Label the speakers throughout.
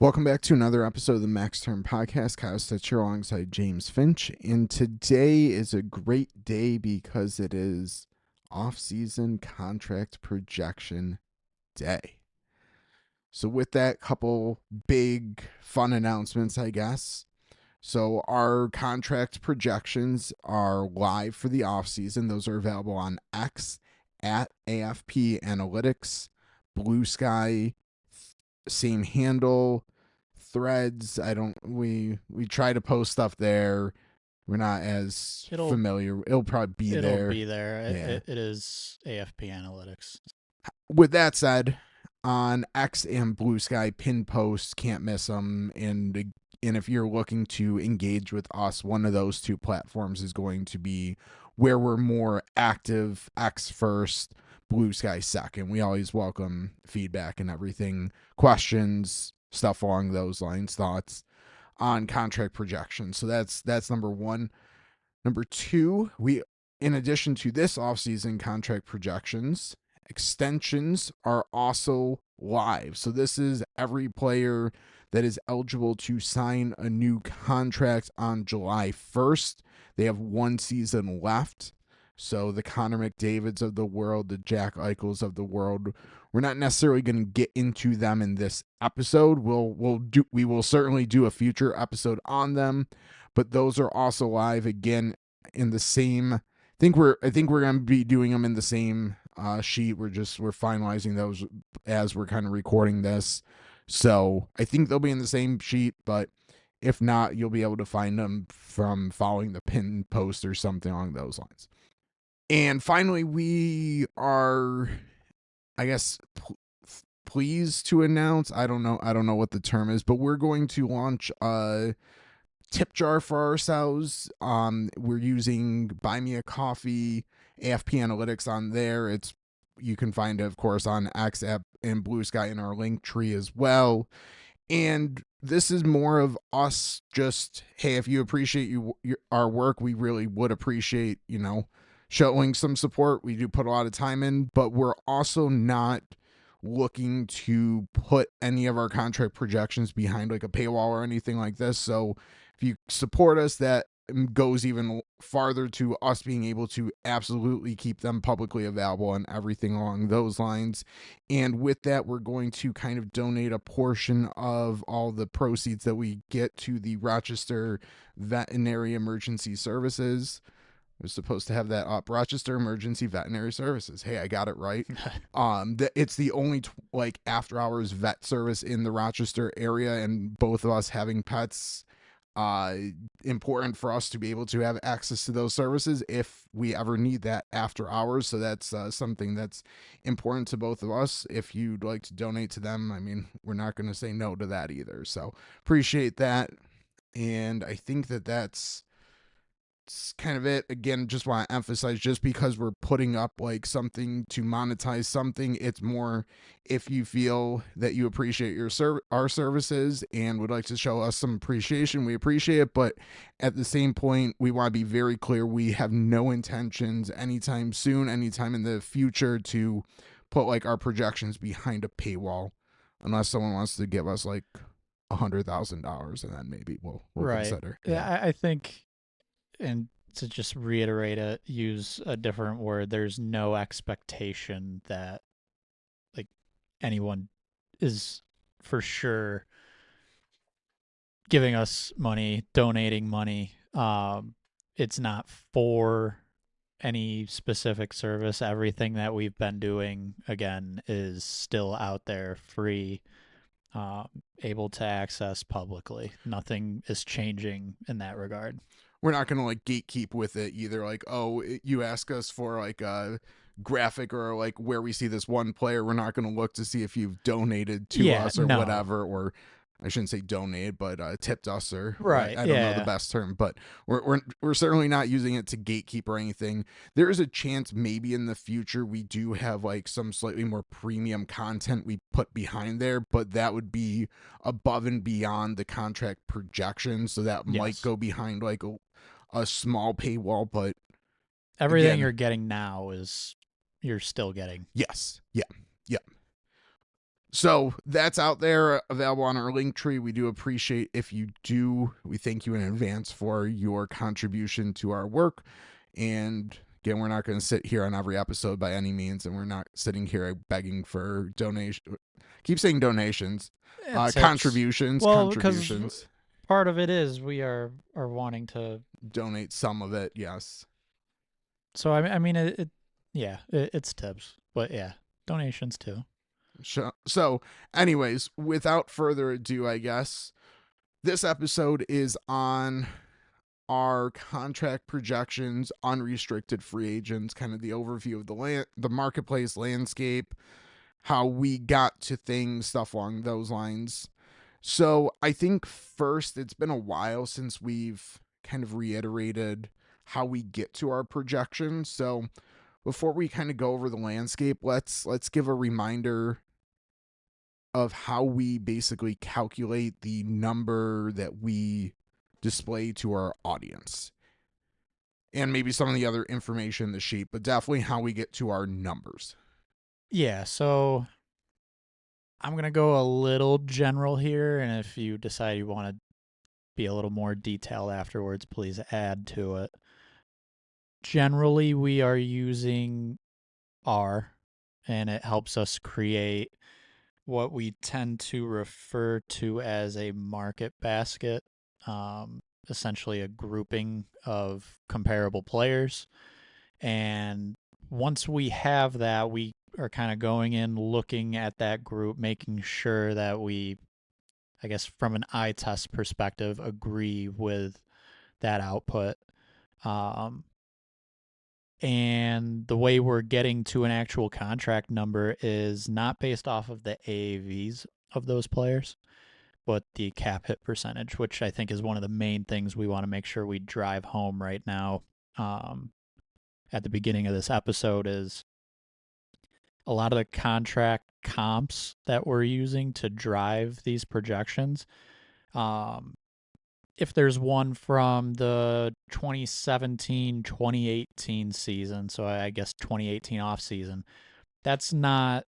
Speaker 1: Welcome back to another episode of the Max Term Podcast. Kyle Stitch here alongside James Finch. And today is a great day because it is off-season contract projection day. So with that, couple big fun announcements, I guess. So our contract projections are live for the offseason. Those are available on X at AFP Analytics, Blue Sky, same handle, Threads. We try to post stuff there. We're not as
Speaker 2: It'll
Speaker 1: familiar. It'll probably be
Speaker 2: it'll
Speaker 1: there.
Speaker 2: be there.
Speaker 1: Yeah.
Speaker 2: It is AFP Analytics.
Speaker 1: With that said, on X and Blue Sky, pin posts, can't miss them. And if you're looking to engage with us, one of those two platforms is going to be where we're more active. X first, Blue Sky second. We always welcome feedback and everything, questions, stuff along those lines, thoughts on contract projections. So that's number one. Number two, we in addition to this offseason contract projections, extensions are also live. So this is every player that is eligible to sign a new contract on July 1st. They have one season left. So the Connor McDavids of the world, the Jack Eichels of the world, we're not necessarily going to get into them in this episode. We will certainly do a future episode on them, but those are also live again in the same. I think we're going to be doing them in the same sheet. We're finalizing those as we're kind of recording this. So I think they'll be in the same sheet, but if not, you'll be able to find them from following the pin post or something along those lines. And finally, we are, I guess, pleased to announce. I don't know what the term is, but we're going to launch a tip jar for ourselves. We're using Buy Me a Coffee, AFP Analytics on there. You can find it, of course, on X app and Blue Sky in our link tree as well. And this is more of us just, hey, if you appreciate our work, we really would appreciate, showing some support. We do put a lot of time in, but we're also not looking to put any of our contract projections behind like a paywall or anything like this. So if you support us, that goes even farther to us being able to absolutely keep them publicly available and everything along those lines. And with that, we're going to kind of donate a portion of all the proceeds that we get to the Rochester Veterinary Emergency Services. I was supposed to have that up. Rochester Emergency Veterinary Services. Hey, I got it right. It's the only after hours vet service in the Rochester area, and both of us having pets, important for us to be able to have access to those services if we ever need that after hours. So that's something that's important to both of us. If you'd like to donate to them, I mean, we're not going to say no to that either. So appreciate that. And I think that's kind of it. Again, just want to emphasize, just because we're putting up like something to monetize something, it's more if you feel that you appreciate our services and would like to show us some appreciation, we appreciate it. But at the same point, we want to be very clear, we have no intentions anytime soon, anytime in the future, to put like our projections behind a paywall, unless someone wants to give us like $100,000, and then maybe we'll
Speaker 2: Right.
Speaker 1: consider.
Speaker 2: Yeah, I think, and to just reiterate it, use a different word. There's no expectation that like anyone is for sure giving us money, donating money. It's not for any specific service. Everything that we've been doing, again, is still out there, free, able to access publicly. Nothing is changing in that regard.
Speaker 1: We're not going to like gatekeep with it either. Like, oh, you ask us for like a graphic or like where we see this one player, we're not going to look to see if you've donated to
Speaker 2: Yeah,
Speaker 1: us or
Speaker 2: no.
Speaker 1: whatever, or I shouldn't say donated, but tipped us, or
Speaker 2: Right.
Speaker 1: I don't know the
Speaker 2: Yeah.
Speaker 1: best term, but we're certainly not using it to gatekeep or anything. There is a chance maybe in the future we do have like some slightly more premium content we put behind there, but that would be above and beyond the contract projections, so that might
Speaker 2: Yes.
Speaker 1: go behind like a small paywall. But
Speaker 2: Everything
Speaker 1: again,
Speaker 2: you're getting now is you're still getting.
Speaker 1: yes, yeah, yeah. So that's out there, available on our link tree. We do appreciate if you do. We thank you in advance for your contribution to our work. And again, we're not going to sit here on every episode by any means, and we're not sitting here begging for donation. Keep saying donations,
Speaker 2: Tips. Well, because
Speaker 1: contributions.
Speaker 2: part of it is we are wanting to.
Speaker 1: Donate some of it, yes.
Speaker 2: So I mean yeah, it's tips, but yeah, donations too.
Speaker 1: So, anyways, without further ado, I guess this episode is on our contract projections, unrestricted free agents, kind of the overview of the marketplace landscape, how we got to things, stuff along those lines. So I think first, it's been a while since we've kind of reiterated how we get to our projections. So before we kind of go over the landscape, let's give a reminder of how we basically calculate the number that we display to our audience, and maybe some of the other information in the sheet, but definitely how we get to our numbers.
Speaker 2: Yeah, so I'm going to go a little general here, and if you decide you want to be a little more detailed afterwards, please add to it. Generally, we are using R, and it helps us create what we tend to refer to as a market basket, essentially a grouping of comparable players. And once we have that, we are kind of going in, looking at that group, making sure that we, I guess, from an eye test perspective, agree with that output. Um, and the way we're getting to an actual contract number is not based off of the AAVs of those players, but the cap hit percentage, which I think is one of the main things we want to make sure we drive home right now, at the beginning of this episode, is a lot of the contract comps that we're using to drive these projections. Um, if there's one from the 2017-2018 season, so I guess 2018 offseason, that's not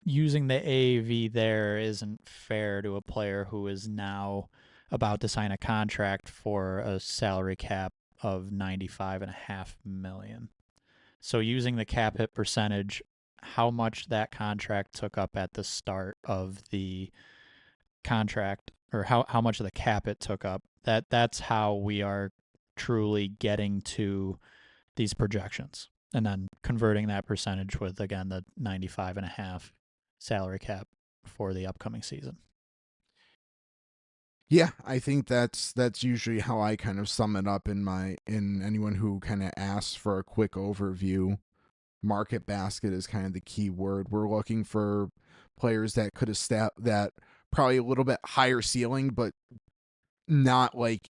Speaker 2: using the AAV there isn't fair to a player who is now about to sign a contract for a salary cap of 95.5 million. So using the cap hit percentage, how much that contract took up at the start of the contract, or how much of the cap it took up, that's how we are truly getting to these projections, and then converting that percentage with, again, the 95.5 salary cap for the upcoming season.
Speaker 1: Yeah, I think that's usually how I kind of sum it up in anyone who kind of asks for a quick overview. Market basket is kind of the key word. We're looking for players that could have that probably a little bit higher ceiling, but not like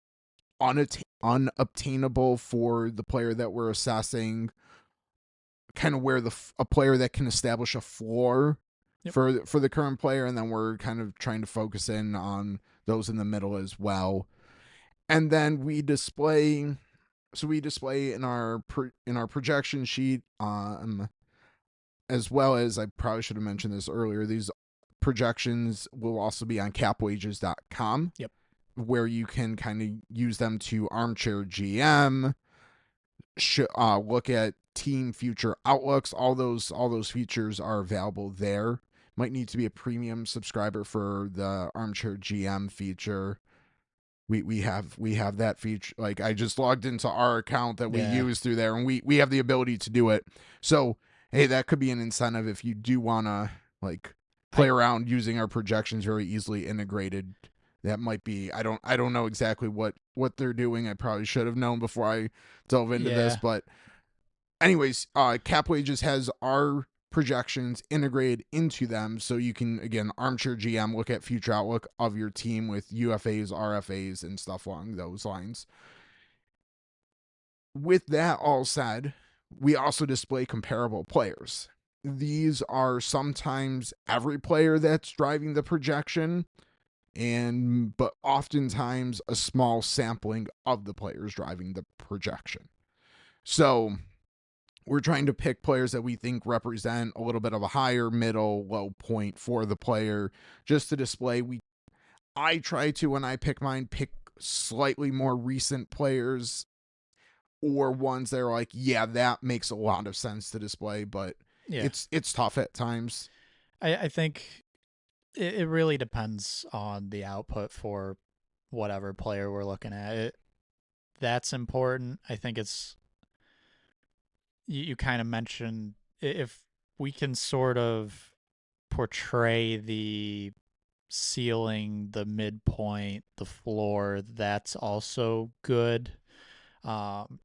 Speaker 1: unobtainable for the player that we're assessing. Kind of where a player that can establish a floor
Speaker 2: Yep.
Speaker 1: for the current player, and then we're kind of trying to focus in on those in the middle as well. And then we display in our projection sheet, as well as, I probably should have mentioned this earlier, these projections will also be on capwages.com.
Speaker 2: Yep.
Speaker 1: Where you can kind of use them to armchair GM, look at team future outlooks. All those features are available there. Might need to be a premium subscriber for the armchair GM feature. We have that feature. Like, I just logged into our account that we
Speaker 2: Yeah.
Speaker 1: use through there, and we have the ability to do it. So hey, that could be an incentive if you do want to like play
Speaker 2: I
Speaker 1: around using our projections very easily integrated. That might be, I don't know exactly what they're doing. I probably should have known before I dove into this,
Speaker 2: Yeah.
Speaker 1: but anyways, Cap Wages has our projections integrated into them, so you can, again, armchair GM, look at future outlook of your team with UFAs, RFAs, and stuff along those lines. With that all said, we also display comparable players. These are sometimes every player that's driving the projection, but oftentimes a small sampling of the players driving the projection. So we're trying to pick players that we think represent a little bit of a higher, middle, low point for the player, just to display. I try to, when I pick mine, pick slightly more recent players or ones that are like, yeah, that makes a lot of sense to display, but
Speaker 2: Yeah.
Speaker 1: it's tough at times.
Speaker 2: I think it really depends on the output for whatever player we're looking at. That's important. I think it's, you kind of mentioned, if we can sort of portray the ceiling, the midpoint, the floor, that's also good.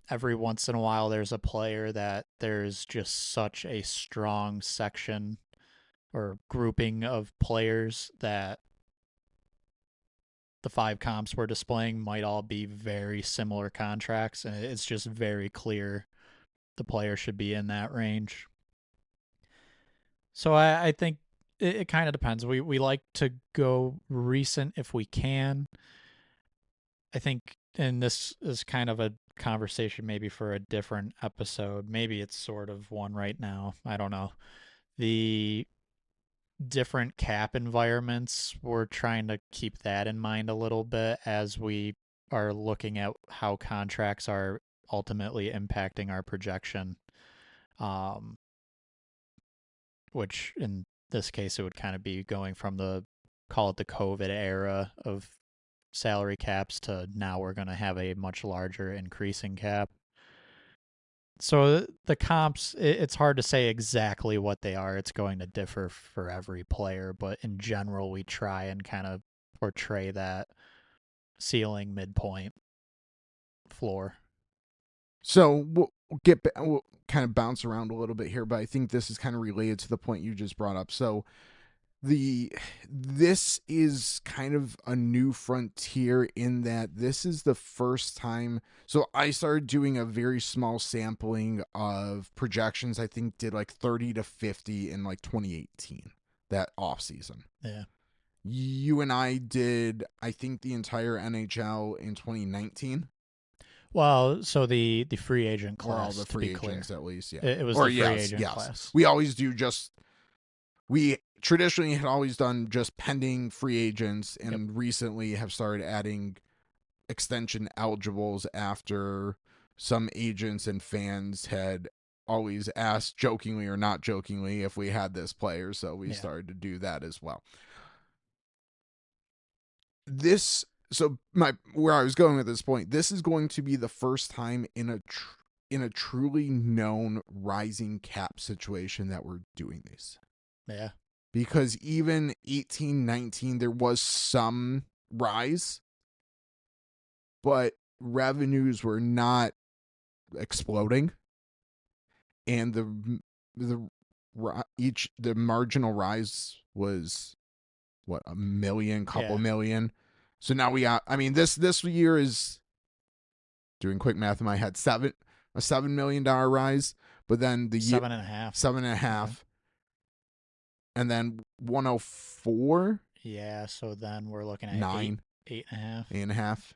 Speaker 2: Every once in a while, there's a player that there's just such a strong section or grouping of players that the five comps we're displaying might all be very similar contracts, and it's just very clear the player should be in that range. So I think it kind of depends. We like to go recent if we can. I think, and this is kind of a conversation maybe for a different episode. Maybe it's sort of one right now. I don't know. The different cap environments, we're trying to keep that in mind a little bit as we are looking at how contracts are ultimately impacting our projection. Um, which in this case, it would kind of be going from the, call it the COVID era of salary caps to now we're going to have a much larger increasing cap. So the comps, it's hard to say exactly what they are. It's going to differ for every player, but in general, we try and kind of portray that ceiling, midpoint, floor.
Speaker 1: So we'll kind of bounce around a little bit here, but I think this is kind of related to the point you just brought up. So this is kind of a new frontier in that this is the first time. So I started doing a very small sampling of projections. I think did like 30 to 50 in like 2018, that off season.
Speaker 2: Yeah.
Speaker 1: You and I did, I think, the entire NHL in 2019.
Speaker 2: Well, so the free agent
Speaker 1: Or all the
Speaker 2: class, to be
Speaker 1: free
Speaker 2: clear,
Speaker 1: agents at least, yeah.
Speaker 2: it was
Speaker 1: Or
Speaker 2: the free
Speaker 1: yes,
Speaker 2: agent
Speaker 1: yes.
Speaker 2: class.
Speaker 1: We always do just we traditionally had always done just pending free agents and
Speaker 2: Yep.
Speaker 1: recently have started adding extension eligibles after some agents and fans had always asked jokingly or not jokingly if we had this player, so we started to do that as well. This so my where I was going at this point, this is going to be the first time in a truly known rising cap situation that we're doing these.
Speaker 2: Yeah.
Speaker 1: Because even 18, 19, there was some rise, but revenues were not exploding, and the marginal rise was what, a million, couple
Speaker 2: Yeah.
Speaker 1: million. So now we got, I mean, this year is, doing quick math in my head, a $7 million rise, but then the year
Speaker 2: 7.5.
Speaker 1: 7.5, and then 104,
Speaker 2: Yeah. So then we're looking at
Speaker 1: 9,
Speaker 2: 8.5.
Speaker 1: 8.5.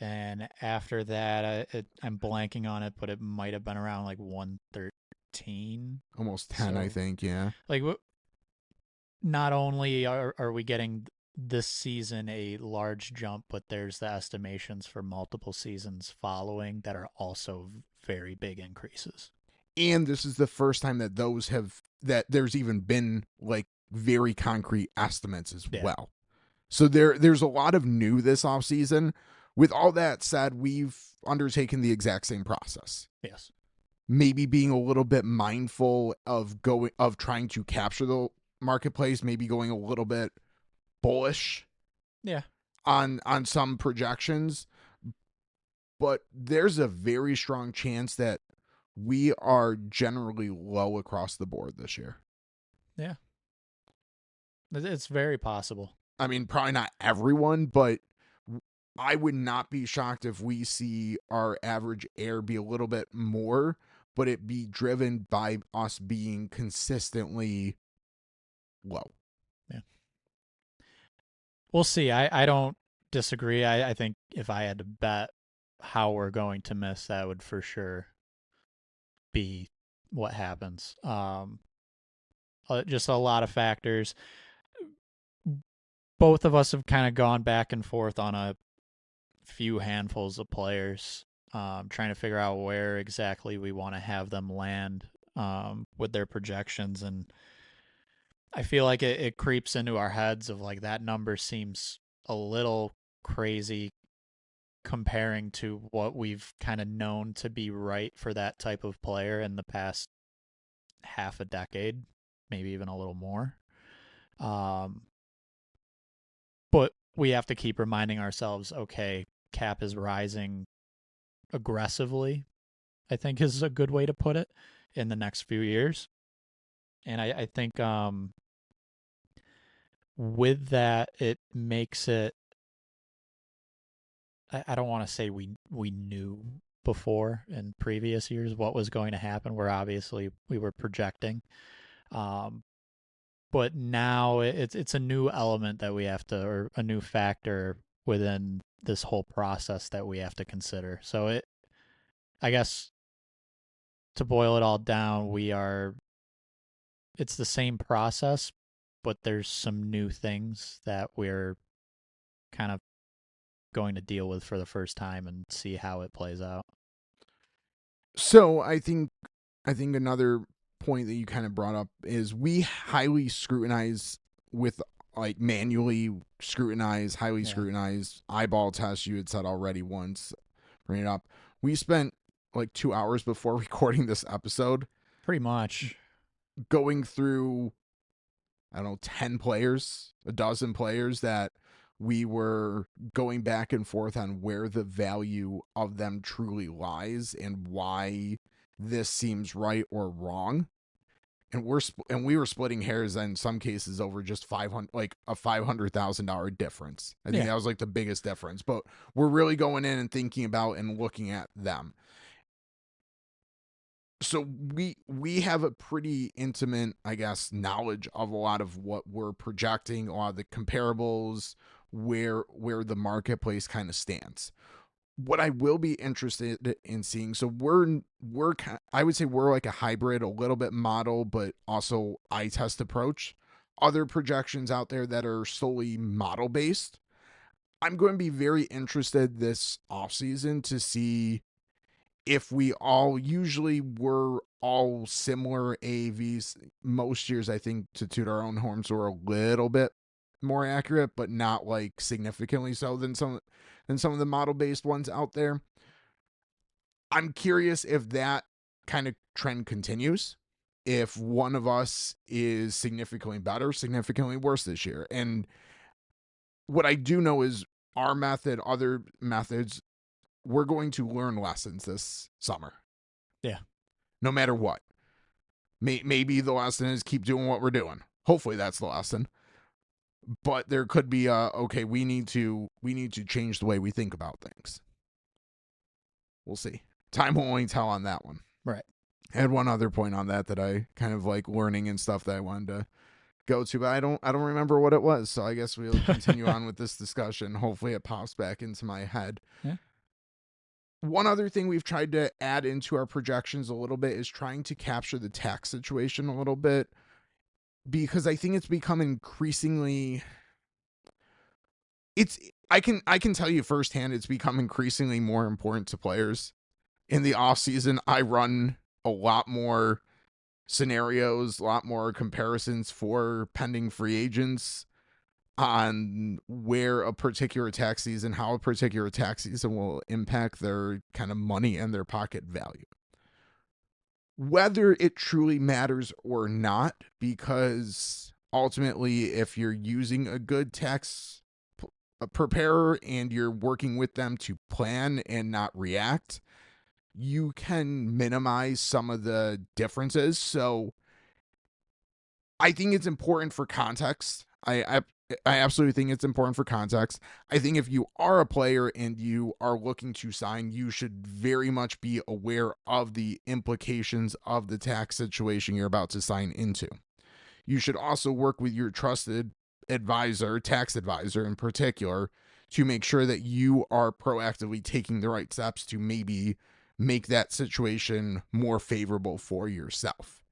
Speaker 2: And after that, I'm blanking on it, but it might have been around like 113.
Speaker 1: Almost 10, I
Speaker 2: So,
Speaker 1: think, yeah.
Speaker 2: like, not only are we getting this season a large jump, but there's the estimations for multiple seasons following that are also very big increases.
Speaker 1: And this is the first time that there's even been like very concrete estimates as well. So there's a lot of new this offseason. With all that said, we've undertaken the exact same process.
Speaker 2: Yes.
Speaker 1: Maybe being a little bit mindful of trying to capture the marketplace, maybe going a little bit bullish.
Speaker 2: Yeah.
Speaker 1: On some projections, but there's a very strong chance that we are generally low across the board this year.
Speaker 2: Yeah. It's very possible.
Speaker 1: I mean, probably not everyone, but I would not be shocked if we see our average air be a little bit more, but it be driven by us being consistently low.
Speaker 2: Yeah. We'll see. I don't disagree. I think if I had to bet how we're going to miss, that would for sure be what happens. Just a lot of factors. Both of us have kind of gone back and forth on a few handfuls of players, trying to figure out where exactly we want to have them land with their projections. And I feel like it creeps into our heads of like that number seems a little crazy comparing to what we've kind of known to be right for that type of player in the past half a decade, maybe even a little more. Um, but we have to keep reminding ourselves, okay, cap is rising aggressively, I think is a good way to put it, in the next few years. And I think with that, it makes it, I don't want to say we knew before in previous years what was going to happen. Where obviously we were projecting, um, but now it's a new element that we have to, or a new factor within this whole process that we have to consider. So I guess to boil it all down, it's the same process, but there's some new things that we're kind of going to deal with for the first time and see how it plays out.
Speaker 1: So I think another point that you kind of brought up is we highly scrutinize with like manually scrutinize, highly
Speaker 2: Yeah,
Speaker 1: scrutinize, eyeball test. You had said already once, bring it up. We spent like 2 hours before recording this episode
Speaker 2: pretty much.
Speaker 1: going through, I don't know, 10 players, a dozen players that we were going back and forth on where the value of them truly lies and why this seems right or wrong. And we were splitting hairs in some cases over just 500, like a $500,000 difference. I think
Speaker 2: Yeah,
Speaker 1: that was like the biggest difference, but we're really going in and thinking about and looking at them. So we have a pretty intimate, I guess, knowledge of a lot of what we're projecting, a lot of the comparables, where the marketplace kind of stands. What I will be interested in seeing, so I would say we're like a hybrid, a little bit model, but also eye test approach. Other projections out there that are solely model based. I'm going to be very interested this offseason to see if we all usually were all similar AVs. Most years, I think, to toot our own horns, were a little bit more accurate, but not like significantly so than some of the model based ones out there. I'm curious if that kind of trend continues. If one of us is significantly better, significantly worse this year. And what I do know is our method, other methods, we're going to learn lessons this summer,
Speaker 2: yeah,
Speaker 1: no matter what. Maybe the lesson is keep doing what we're doing. Hopefully that's the lesson. But there could be okay, we need to change the way we think about things. We'll see. Time will only tell on that one.
Speaker 2: right.
Speaker 1: I had one other point on that I kind of like learning and stuff that I wanted to go to, but I don't remember what it was. So I guess we'll continue on with this discussion. Hopefully it pops back into my head.
Speaker 2: Yeah,
Speaker 1: One other thing we've tried to add into our projections a little bit is trying to capture the tax situation a little bit, because I think it's become increasingly it's I can tell you firsthand it's become increasingly more important to players. In the off season, I run a lot more scenarios, a lot more comparisons for pending free agents on where a particular tax season, how a particular tax season will impact their kind of money and their pocket value. Whether it truly matters or not, because ultimately, if you're using a good tax preparer and you're working with them to plan and not react, you can minimize some of the differences. So I think it's important for context. I absolutely think it's important for context. I think if you are a player and you are looking to sign, you should very much be aware of the implications of the tax situation you're about to sign into. You should also work with your trusted advisor, tax advisor in particular, to make sure that you are proactively taking the right steps to maybe make that situation more favorable for yourself.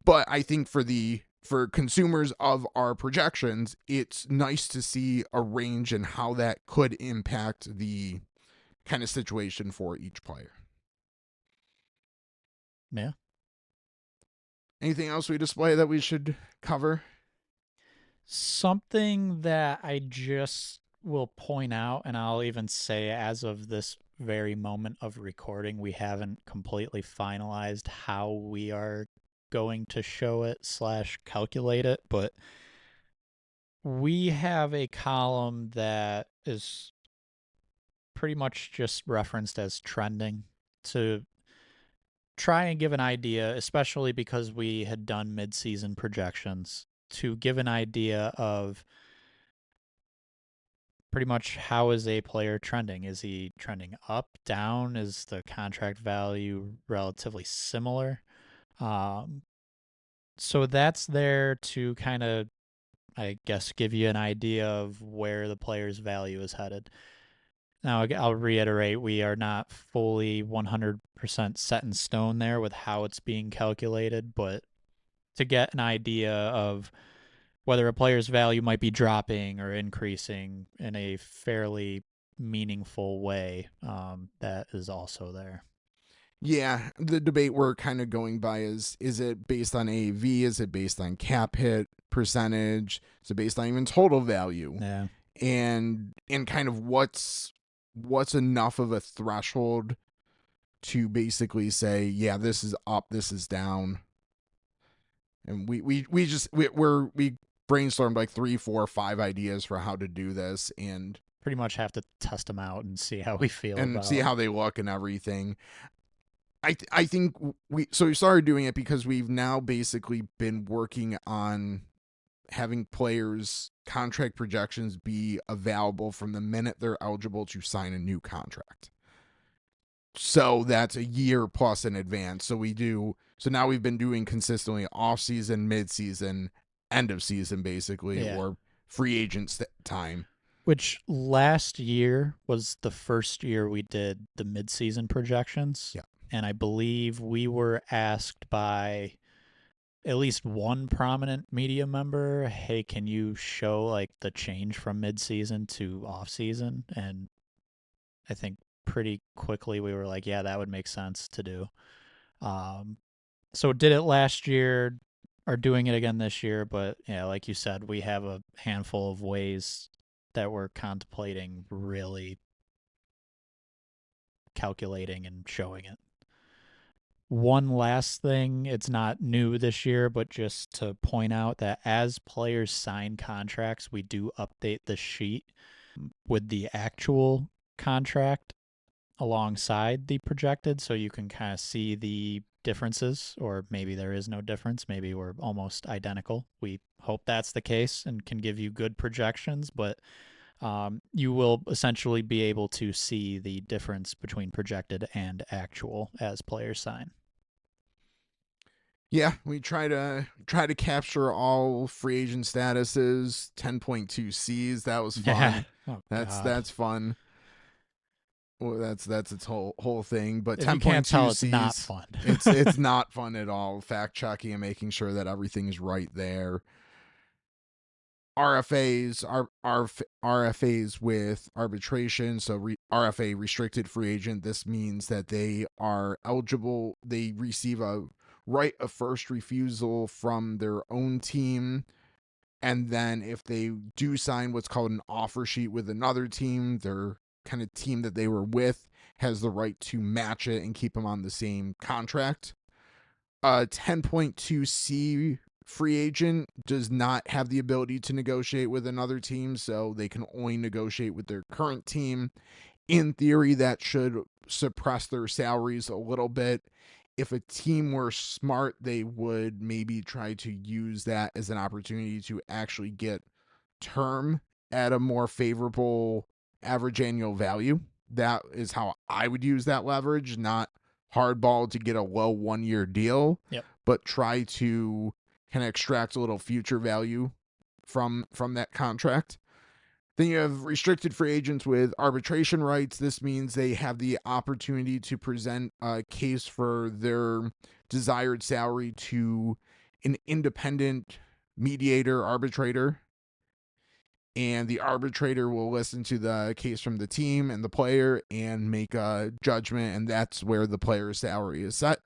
Speaker 1: But I think for consumers of our projections, it's nice to see a range and how that could impact the kind of situation for each player.
Speaker 2: Yeah.
Speaker 1: Anything else we display that we should cover?
Speaker 2: Something that I just will point out, and I'll even say as of this very moment of recording, we haven't completely finalized how we are going to show it / calculate it, but we have a column that is pretty much just referenced as trending to try and give an idea, especially because we had done mid-season projections, to give an idea of pretty much how is a player trending. Is he trending up, down? Is the contract value relatively similar? Um, so that's there to kind of, I guess, give you an idea of where the player's value is headed. Now, I'll reiterate, we are not fully 100% set in stone there with how it's being calculated, but to get an idea of whether a player's value might be dropping or increasing in a fairly meaningful way, that is also there.
Speaker 1: Yeah, the debate we're kind of going by is it based on AAV? Is it based on cap hit percentage? Is it based on even total value?
Speaker 2: Yeah.
Speaker 1: And kind of what's enough of a threshold to basically say, yeah, this is up, this is down. And we brainstormed like 3, 4, 5 ideas for how to do this, and
Speaker 2: Pretty much have to test them out and see how we feel
Speaker 1: see
Speaker 2: about.
Speaker 1: how they look and everything. I think we started doing it because we've now basically been working on having players' contract projections be available from the minute they're eligible to sign a new contract. So that's a year plus in advance. So now we've been doing consistently off season, mid season, end of season basically,
Speaker 2: Yeah.
Speaker 1: or free agent time.
Speaker 2: Which last year was the first year we did the mid-season projections.
Speaker 1: Yeah.
Speaker 2: And I believe we were asked by at least one prominent media member, hey, can you show like the change from mid-season to off-season? And I think pretty quickly we were like, yeah, that would make sense to do. So did it last year, are doing it again this year, but yeah, like you said, we have a handful of ways that we're contemplating really calculating and showing it. One last thing, it's not new this year, but just to point out that as players sign contracts, we do update the sheet with the actual contract alongside the projected, so you can kind of see the differences, or maybe there is no difference. Maybe we're almost identical. We hope that's the case and can give you good projections, but you will essentially be able to see the difference between projected and actual as players sign.
Speaker 1: Yeah, we try to capture all free agent statuses, 10.2 C's. That was fun.
Speaker 2: Oh
Speaker 1: That's
Speaker 2: God.
Speaker 1: fun. Well, that's its whole thing. But
Speaker 2: If you can't
Speaker 1: 10.2
Speaker 2: tell, it's not
Speaker 1: C's,
Speaker 2: fun.
Speaker 1: it's not fun at all. Fact checking and making sure that everything is right there. RFAs are RFAs with arbitration. So RFA, restricted free agent. This means that they are eligible. They receive a right of first refusal from their own team. And then if they do sign what's called an offer sheet with another team, their kind of team that they were with has the right to match it and keep them on the same contract. 10.2C free agent does not have the ability to negotiate with another team, so they can only negotiate with their current team. In theory, that should suppress their salaries a little bit. If a team were smart, they would maybe try to use that as an opportunity to actually get term at a more favorable average annual value. That is how I would use that leverage, not hardball to get a low 1 year deal,
Speaker 2: Yep.
Speaker 1: but try to kind of extract a little future value from that contract. Then you have restricted free agents with arbitration rights. This means they have the opportunity to present a case for their desired salary to an independent mediator arbitrator. And the arbitrator will listen to the case from the team and the player and make a judgment. And that's where the player's salary is set.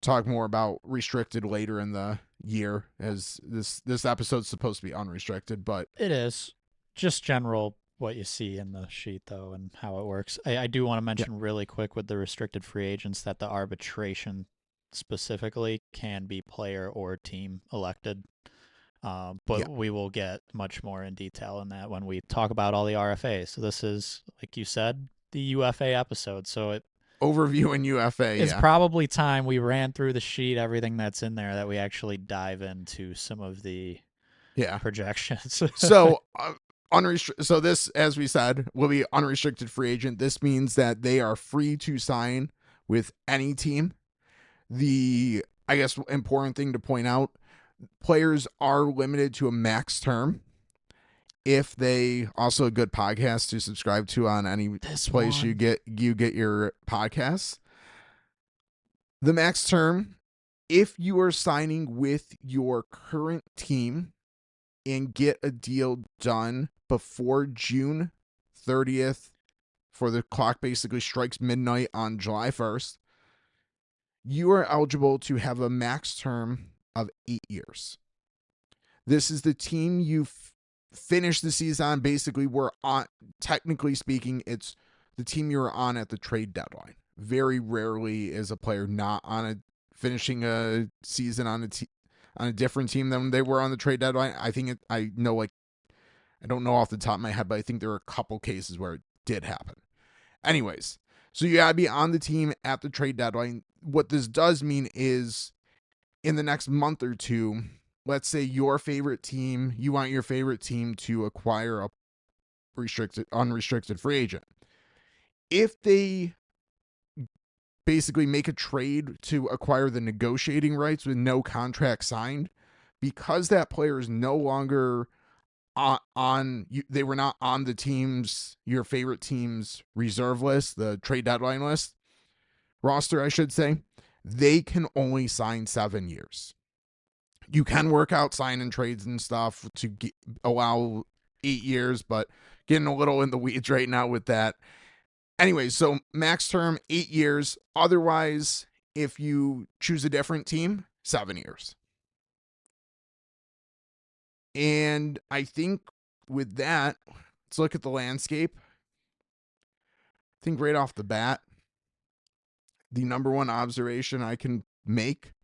Speaker 1: Talk more about restricted later in the year, as this episode's supposed to be unrestricted, but
Speaker 2: It is just general what you see in the sheet, though, and how it works. I do want to
Speaker 1: yeah,
Speaker 2: mention really quick with the restricted free agents that the arbitration specifically can be player or team elected.
Speaker 1: yeah.
Speaker 2: But we will get much more in detail in that when we talk about all the RFAs. So this is, like you said, the UFA episode. So it
Speaker 1: Overview in UFA,
Speaker 2: is
Speaker 1: yeah.
Speaker 2: probably time we ran through the sheet, everything that's in there, that we actually dive into some of the
Speaker 1: Yeah.
Speaker 2: projections.
Speaker 1: So, so this, as we said, will be unrestricted free agent. This means that they are free to sign with any team. The, I guess, important thing to point out, players are limited to a max term. If they also a good podcast to subscribe to on any
Speaker 2: This
Speaker 1: place
Speaker 2: one.
Speaker 1: you get your podcasts. The max term, if you are signing with your current team and get a deal done before June 30th, for the clock basically strikes midnight on July 1st, you are eligible to have a max term of 8 years. This is the team you finish the season on. Basically, we're on, technically speaking, it's the team you're on at the trade deadline. Very rarely is a player not on a finishing a season on on a different team than they were on the trade deadline. I think I know, like, I don't know off the top of my head, but I think there are a couple cases where it did happen. Anyways, so you gotta be on the team at the trade deadline. What this does mean is in the next month or two, let's say your favorite team, you want your favorite team to acquire a unrestricted free agent. If they basically make a trade to acquire the negotiating rights with no contract signed, because that player is no longer they were not on the team's, your favorite team's reserve list, the trade deadline list, roster, I should say, they can only sign 7 years. You can work out sign and trades and stuff to allow 8 years, but getting a little in the weeds right now with that. Anyway, so max term 8 years. Otherwise, if you choose a different team, 7 years. And I think with that, let's look at the landscape. I think right off the bat, the number one observation I can make,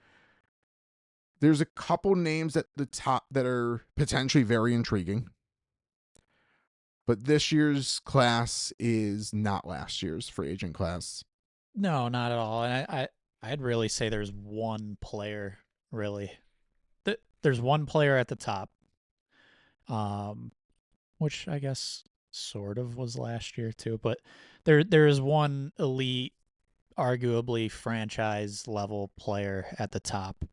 Speaker 1: there's a couple names at the top that are potentially very intriguing. But this year's class is not last year's free agent class.
Speaker 2: No, not at all. And I'd really say there's one player, really. There's one player at the top, um, which I guess sort of was last year too. But there is one elite, arguably franchise level player at the top,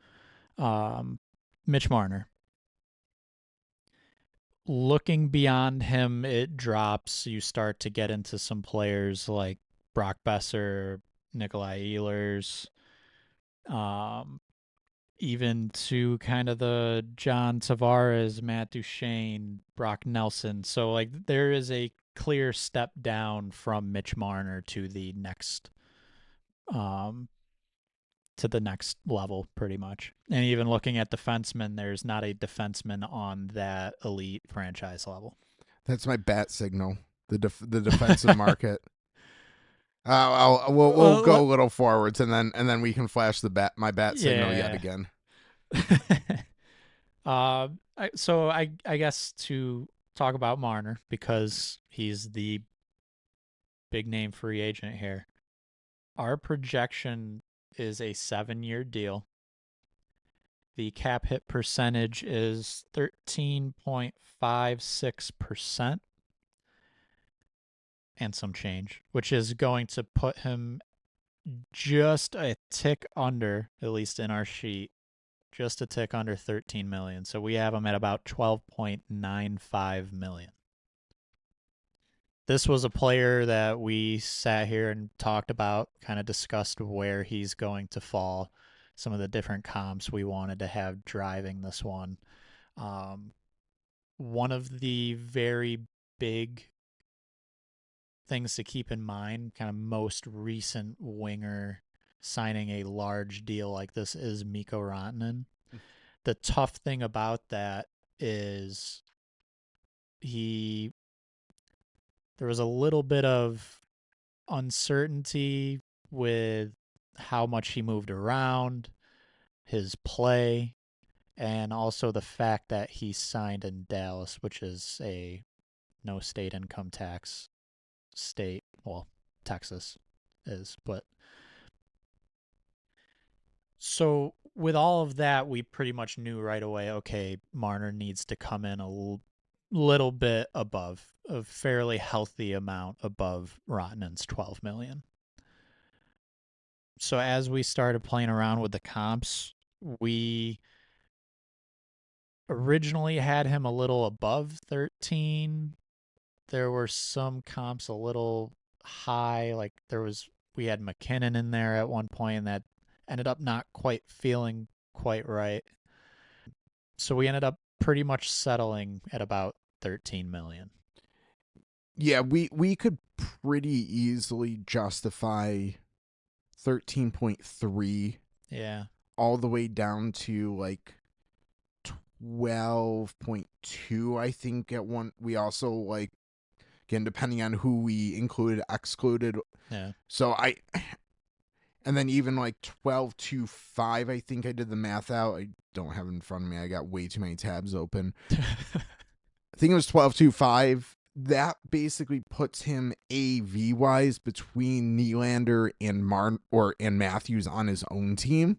Speaker 2: Mitch Marner. Looking beyond him, it drops. You start to get into some players like Brock Besser, Nikolai Ehlers, um, even to kind of the John Tavares, Matt Duchene, Brock Nelson. So, like, there is a clear step down from Mitch Marner um, to the next level, pretty much. And even looking at defensemen, there's not a defenseman on that elite franchise level.
Speaker 1: That's my bat signal. The defensive market. We'll
Speaker 2: Well,
Speaker 1: go a little forwards and then we can flash my bat signal yet
Speaker 2: yeah.
Speaker 1: again.
Speaker 2: So I guess to talk about Marner, because he's the big name free agent here. Our projection is a 7-year deal. The cap hit percentage is 13.56% and some change, which is going to put him just a tick under, at least in our sheet, just a tick under 13 million. So we have him at about 12.95 million. This was a player that we sat here and talked about, kind of discussed where he's going to fall, some of the different comps we wanted to have driving this one. Um, One of the very big things to keep in mind, kind of most recent winger signing a large deal like this, is Mikko Rantanen. The tough thing about that is he there was a little bit of uncertainty with how much he moved around, his play, and also the fact that he signed in Dallas, which is a no state income tax state. Well, Texas is, but so with all of that, we pretty much knew right away, okay, Marner needs to come in a little bit above, a fairly healthy amount above Rottenen's 12 million. So as we started playing around with the comps, we originally had him a little above 13. There were some comps a little high, like we had McKinnon in there at one point, and that ended up not quite feeling quite right. So we ended up pretty much settling at about 13 million.
Speaker 1: Yeah, we could pretty easily justify 13.3
Speaker 2: Yeah.
Speaker 1: all the way down to like 12.2. I think at one we also like, again, depending on who we included, excluded.
Speaker 2: Yeah.
Speaker 1: So and then even like 12.25, I think I did the math out. I don't have it in front of me. I got way too many tabs open. I think it was 12.25. That basically puts him AV wise between Nylander and and Matthews on his own team,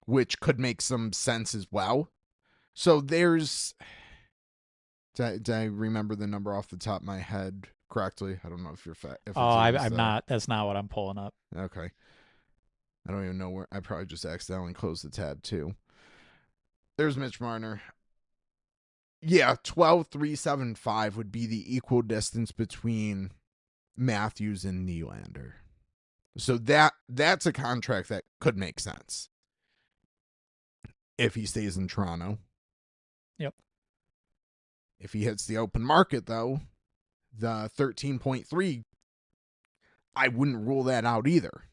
Speaker 1: which could make some sense as well. So there's, did I remember the number off the top of my head correctly? I don't know if if
Speaker 2: Oh,
Speaker 1: it's even
Speaker 2: I'm
Speaker 1: still.
Speaker 2: not. That's not what I'm pulling up.
Speaker 1: Okay. I don't even know where. I probably just accidentally closed the tab too. There's Mitch Marner. Yeah, 12.375 would be the equal distance between Matthews and Nylander. So that's a contract that could make sense if he stays in Toronto.
Speaker 2: Yep.
Speaker 1: If he hits the open market, though, the 13.3, I wouldn't rule that out either.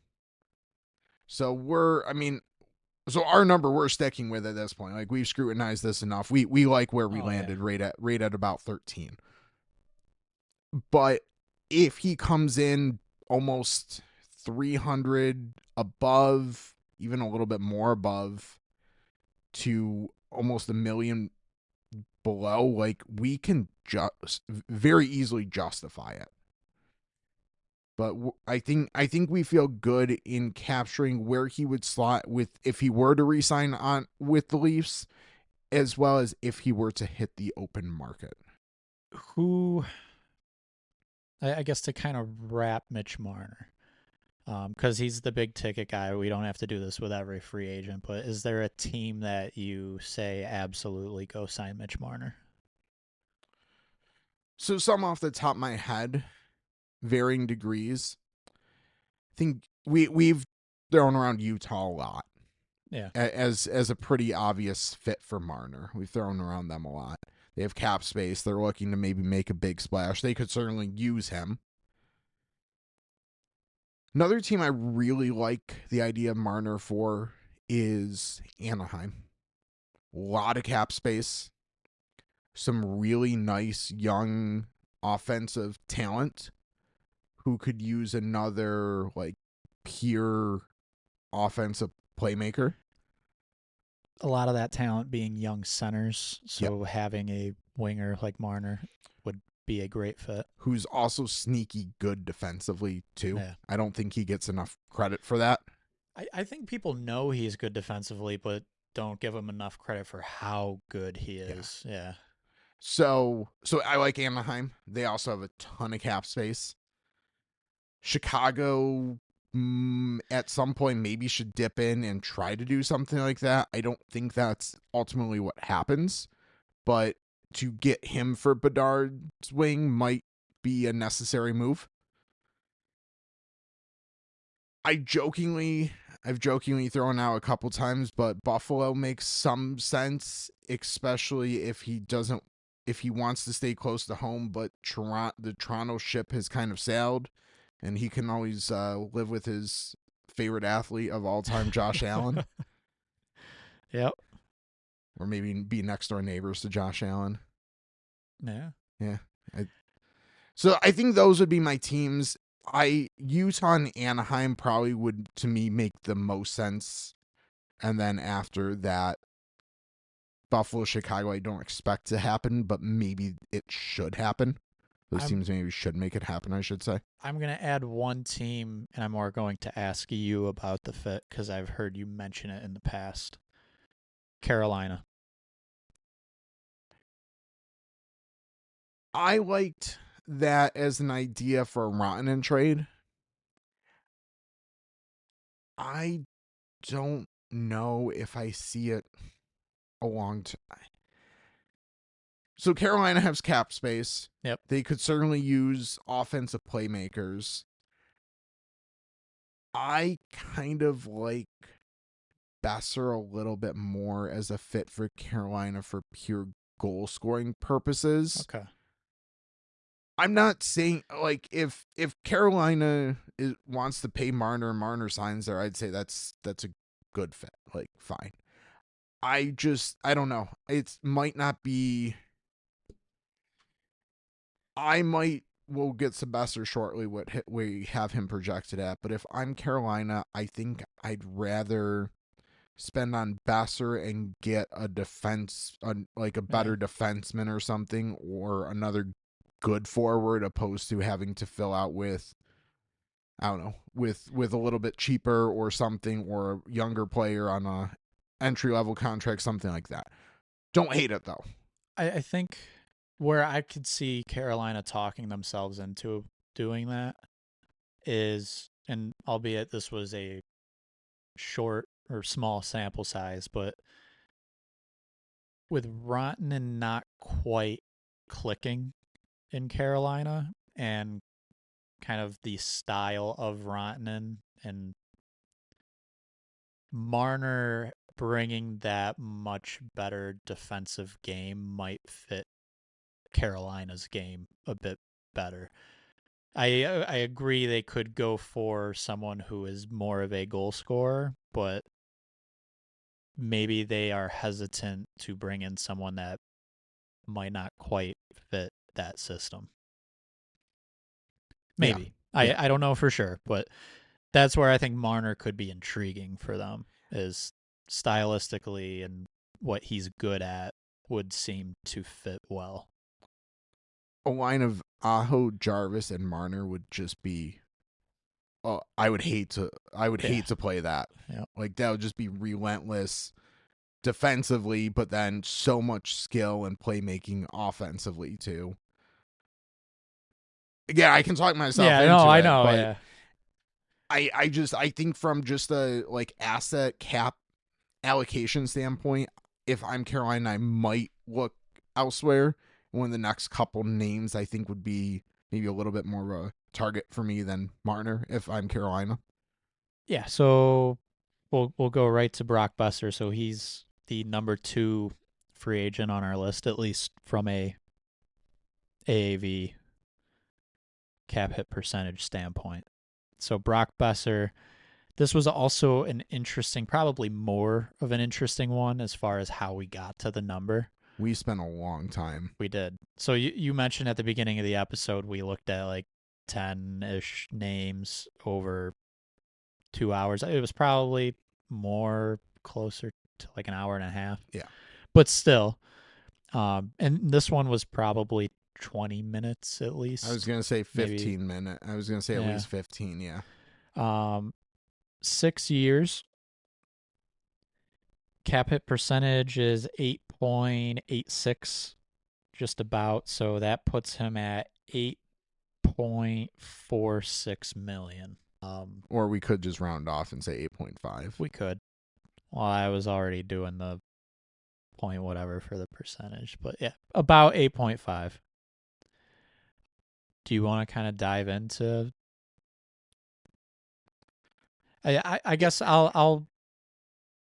Speaker 1: So so our number we're sticking with at this point. Like, we've scrutinized this enough. We like where we landed,
Speaker 2: Yeah.
Speaker 1: right at about 13. But if he comes in almost 300 above, even a little bit more above, to almost a million below, like, we can just very easily justify it. But I think we feel good in capturing where he would slot with if he were to re-sign on with the Leafs, as well as if he were to hit the open market.
Speaker 2: Who, I guess, to kind of wrap Mitch Marner, because he's the big ticket guy. We don't have to do this with every free agent, but is there a team that you say absolutely go sign Mitch Marner?
Speaker 1: So some off the top of my head, varying degrees. I think we've thrown around Utah a lot.
Speaker 2: Yeah.
Speaker 1: As a pretty obvious fit for Marner. We've thrown around them a lot. They have cap space. They're looking to maybe make a big splash. They could certainly use him. Another team I really like the idea of Marner for is Anaheim. A lot of cap space. Some really nice young offensive talent who could use another like pure offensive playmaker.
Speaker 2: A lot of that talent being young centers,
Speaker 1: Yep.
Speaker 2: so having a winger like Marner would be a great fit.
Speaker 1: Who's also sneaky good defensively too.
Speaker 2: Yeah.
Speaker 1: I don't think he gets enough credit for that.
Speaker 2: I think people know he's good defensively, but don't give him enough credit for how good he is. Yeah.
Speaker 1: So I like Anaheim. They also have a ton of cap space. Chicago, at some point maybe should dip in and try to do something like that. I don't think that's ultimately what happens, but to get him for Bedard's wing might be a necessary move. I've jokingly thrown out a couple times, but Buffalo makes some sense, especially if he wants to stay close to home, but the Toronto ship has kind of sailed, and he can always live with his favorite athlete of all time, Josh Allen,
Speaker 2: Yep.
Speaker 1: or maybe be next door neighbors to Josh Allen.
Speaker 2: Yeah.
Speaker 1: Yeah. So I think those would be my teams. Utah and Anaheim probably would, to me, make the most sense. And then after that, Buffalo, Chicago, I don't expect to happen, but maybe it should happen. Those
Speaker 2: I'm
Speaker 1: teams maybe should make it happen, I should say.
Speaker 2: I'm gonna add one team, and I'm more going to ask you about the fit because I've heard you mention it in the past. Carolina.
Speaker 1: I liked that as an idea for a Rantanen trade. I don't know if I see it a long time. So Carolina has cap space.
Speaker 2: Yep.
Speaker 1: They could certainly use offensive playmakers. I kind of like Besser a little bit more as a fit for Carolina for pure goal scoring purposes.
Speaker 2: Okay.
Speaker 1: I'm not saying like if Carolina wants to pay Marner and Marner signs there, I'd say that's a good fit. Like fine. I don't know. It might not be. I might will get Sylvester shortly what we have him projected at, but if I'm Carolina, I think I'd rather spend on Besser and get a defense, like a
Speaker 2: Yeah.
Speaker 1: better defenseman or something, or another good forward, opposed to having to fill out with, I don't know, with a little bit cheaper or something, or a younger player on a entry level contract, something like that. Don't hate it though.
Speaker 2: I think where I could see Carolina talking themselves into doing that is, and albeit this was a short or small sample size, but with Rantanen not quite clicking in Carolina and kind of the style of Rantanen and Marner bringing that much better defensive game might fit Carolina's game a bit better. I agree they could go for someone who is more of a goal scorer, but maybe they are hesitant to bring in someone that might not quite fit that system.
Speaker 1: Yeah,
Speaker 2: Maybe.
Speaker 1: yeah.
Speaker 2: I don't know for sure, but that's where I think Marner could be intriguing for them is stylistically and what he's good at would seem to fit well.
Speaker 1: A line of Aho, Jarvis, and Marner would just be. Oh, I would hate to. I would
Speaker 2: Yeah.
Speaker 1: hate to play that.
Speaker 2: Yeah.
Speaker 1: Like that would just be relentless defensively, but then so much skill and playmaking offensively too. Again, I can talk myself
Speaker 2: Yeah, no,
Speaker 1: into
Speaker 2: I
Speaker 1: it,
Speaker 2: know,
Speaker 1: but
Speaker 2: yeah.
Speaker 1: I think from just a like asset cap allocation standpoint, if I'm Carolina, I might look elsewhere. One of the next couple names I think would be maybe a little bit more of a target for me than Marner if I'm Carolina.
Speaker 2: Yeah, so we'll go right to Brock Besser. So he's the number 2 free agent on our list, at least from a AAV cap hit percentage standpoint. So Brock Besser, this was also an interesting, probably more of an interesting one as far as how we got to the number.
Speaker 1: We spent a long time.
Speaker 2: We did. So you mentioned at the beginning of the episode we looked at like 10-ish names over 2 hours. It was probably more closer to like an hour and a half.
Speaker 1: Yeah.
Speaker 2: But still, and this one was probably 20 minutes at least.
Speaker 1: I was gonna say
Speaker 2: Maybe.
Speaker 1: 15 minutes. I was gonna say at
Speaker 2: Yeah.
Speaker 1: least 15. Yeah.
Speaker 2: 6 years. Cap hit percentage is 8.86, just about. So that puts him at 8.46 million.
Speaker 1: Or we could just round off and say 8.5.
Speaker 2: We could. Well, I was already doing the point whatever for the percentage, but yeah, about 8.5. Do you want to kind of dive into? I
Speaker 1: Yeah,
Speaker 2: guess I'll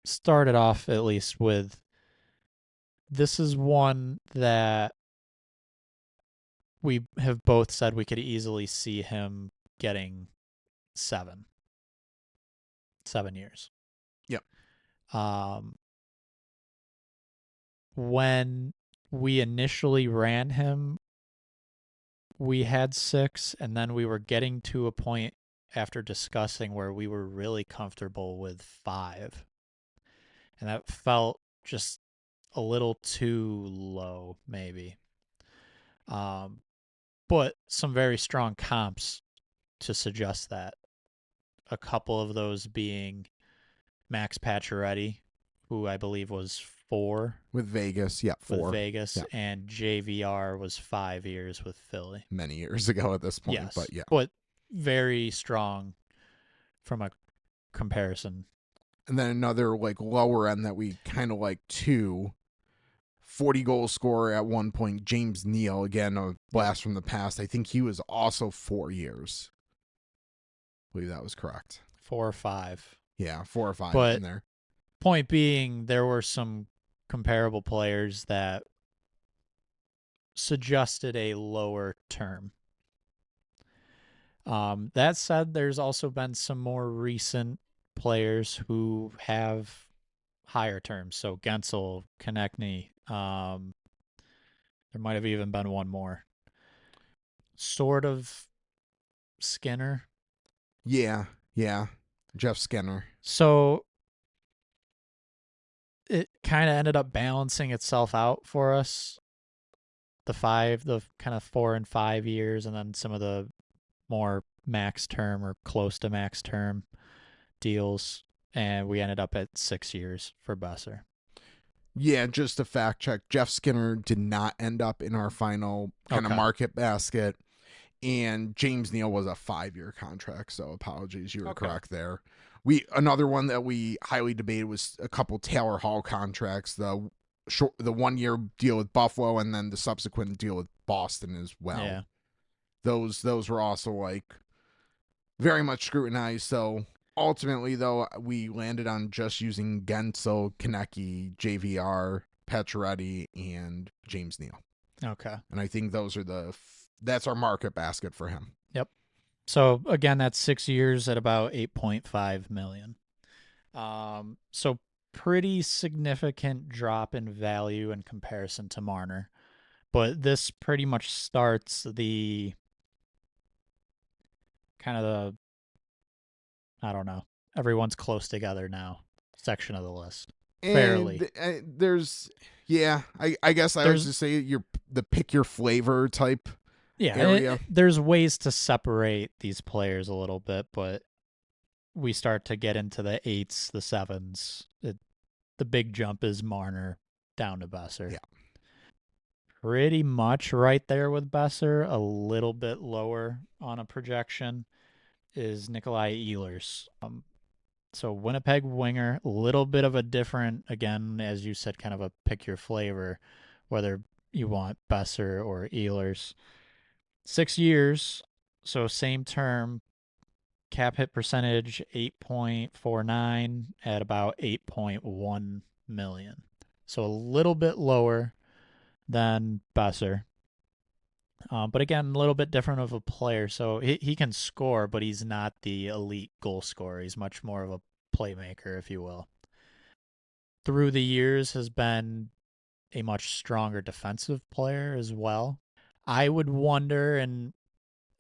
Speaker 2: start it off at least with this is one that we have both said we could easily see him getting 7 years.
Speaker 1: yep.
Speaker 2: Um, when we initially ran him, we had 6, and then we were getting to a point after discussing where we were really comfortable with 5. And that felt just a little too low, maybe. Um, but some very strong comps to suggest that. A couple of those being Max Pacioretty, who I believe was 4
Speaker 1: With Vegas, yeah,
Speaker 2: with
Speaker 1: 4.
Speaker 2: Vegas,
Speaker 1: Yeah,
Speaker 2: and JVR was 5 years with Philly.
Speaker 1: many years ago at this point, but
Speaker 2: Yes,
Speaker 1: yeah.
Speaker 2: but very strong from a comparison.
Speaker 1: And then another like lower end that we kind of like too. 40 goal scorer at one point, James Neal, again, a blast from the past. I think he was also 4 years. I believe that was correct.
Speaker 2: 4 or 5.
Speaker 1: Yeah, 4 or 5 in
Speaker 2: But
Speaker 1: there.
Speaker 2: point being, there were some comparable players that suggested a lower term. That said, there's also been some more recent players who have higher terms. So Gensel, Konechny, there might have even been one more. Sort of Skinner.
Speaker 1: Yeah, yeah. Jeff Skinner.
Speaker 2: So it kind of ended up balancing itself out for us. The kind of 4 and 5 years, and then some of the more max term or close to max term deals. And we ended up at 6 years for Besser.
Speaker 1: Yeah, just a fact check. Jeff Skinner did not end up in our final kind of
Speaker 2: Okay.
Speaker 1: market basket. And James Neal was a 5-year contract, so apologies, you were
Speaker 2: Okay.
Speaker 1: correct there. Another one that we highly debated was a couple Taylor Hall contracts, the 1-year deal with Buffalo and then the subsequent deal with Boston as well.
Speaker 2: Yeah.
Speaker 1: Those were also like very much scrutinized. So ultimately, though, we landed on just using Gensel, Konecny, JVR, Pacioretty, and James Neal.
Speaker 2: Okay.
Speaker 1: And I think that's our market basket for him.
Speaker 2: Yep. So again, that's 6 years at about 8.5 million. So pretty significant drop in value in comparison to Marner. But this pretty much starts the kind of I don't know, everyone's close together now section of the list. Fairly.
Speaker 1: And yeah, I guess I would
Speaker 2: There's
Speaker 1: just say the pick your flavor type area.
Speaker 2: there's ways to separate these players a little bit, but we start to get into the 8s, the 7s. The big jump is Marner down to Besser.
Speaker 1: Yeah.
Speaker 2: Pretty much right there with Besser, a little bit lower on a projection is Nikolai Ehlers. So Winnipeg winger, a little bit of a different, again, as you said, kind of a pick your flavor, whether you want Besser or Ehlers. 6 years, so same term, cap hit percentage 8.49 at about 8.1 million. So a little bit lower than Besser. But again, a little bit different of a player. So he can score, but he's not the elite goal scorer. He's much more of a playmaker, if you will. Through the years, has been a much stronger defensive player as well. I would wonder, and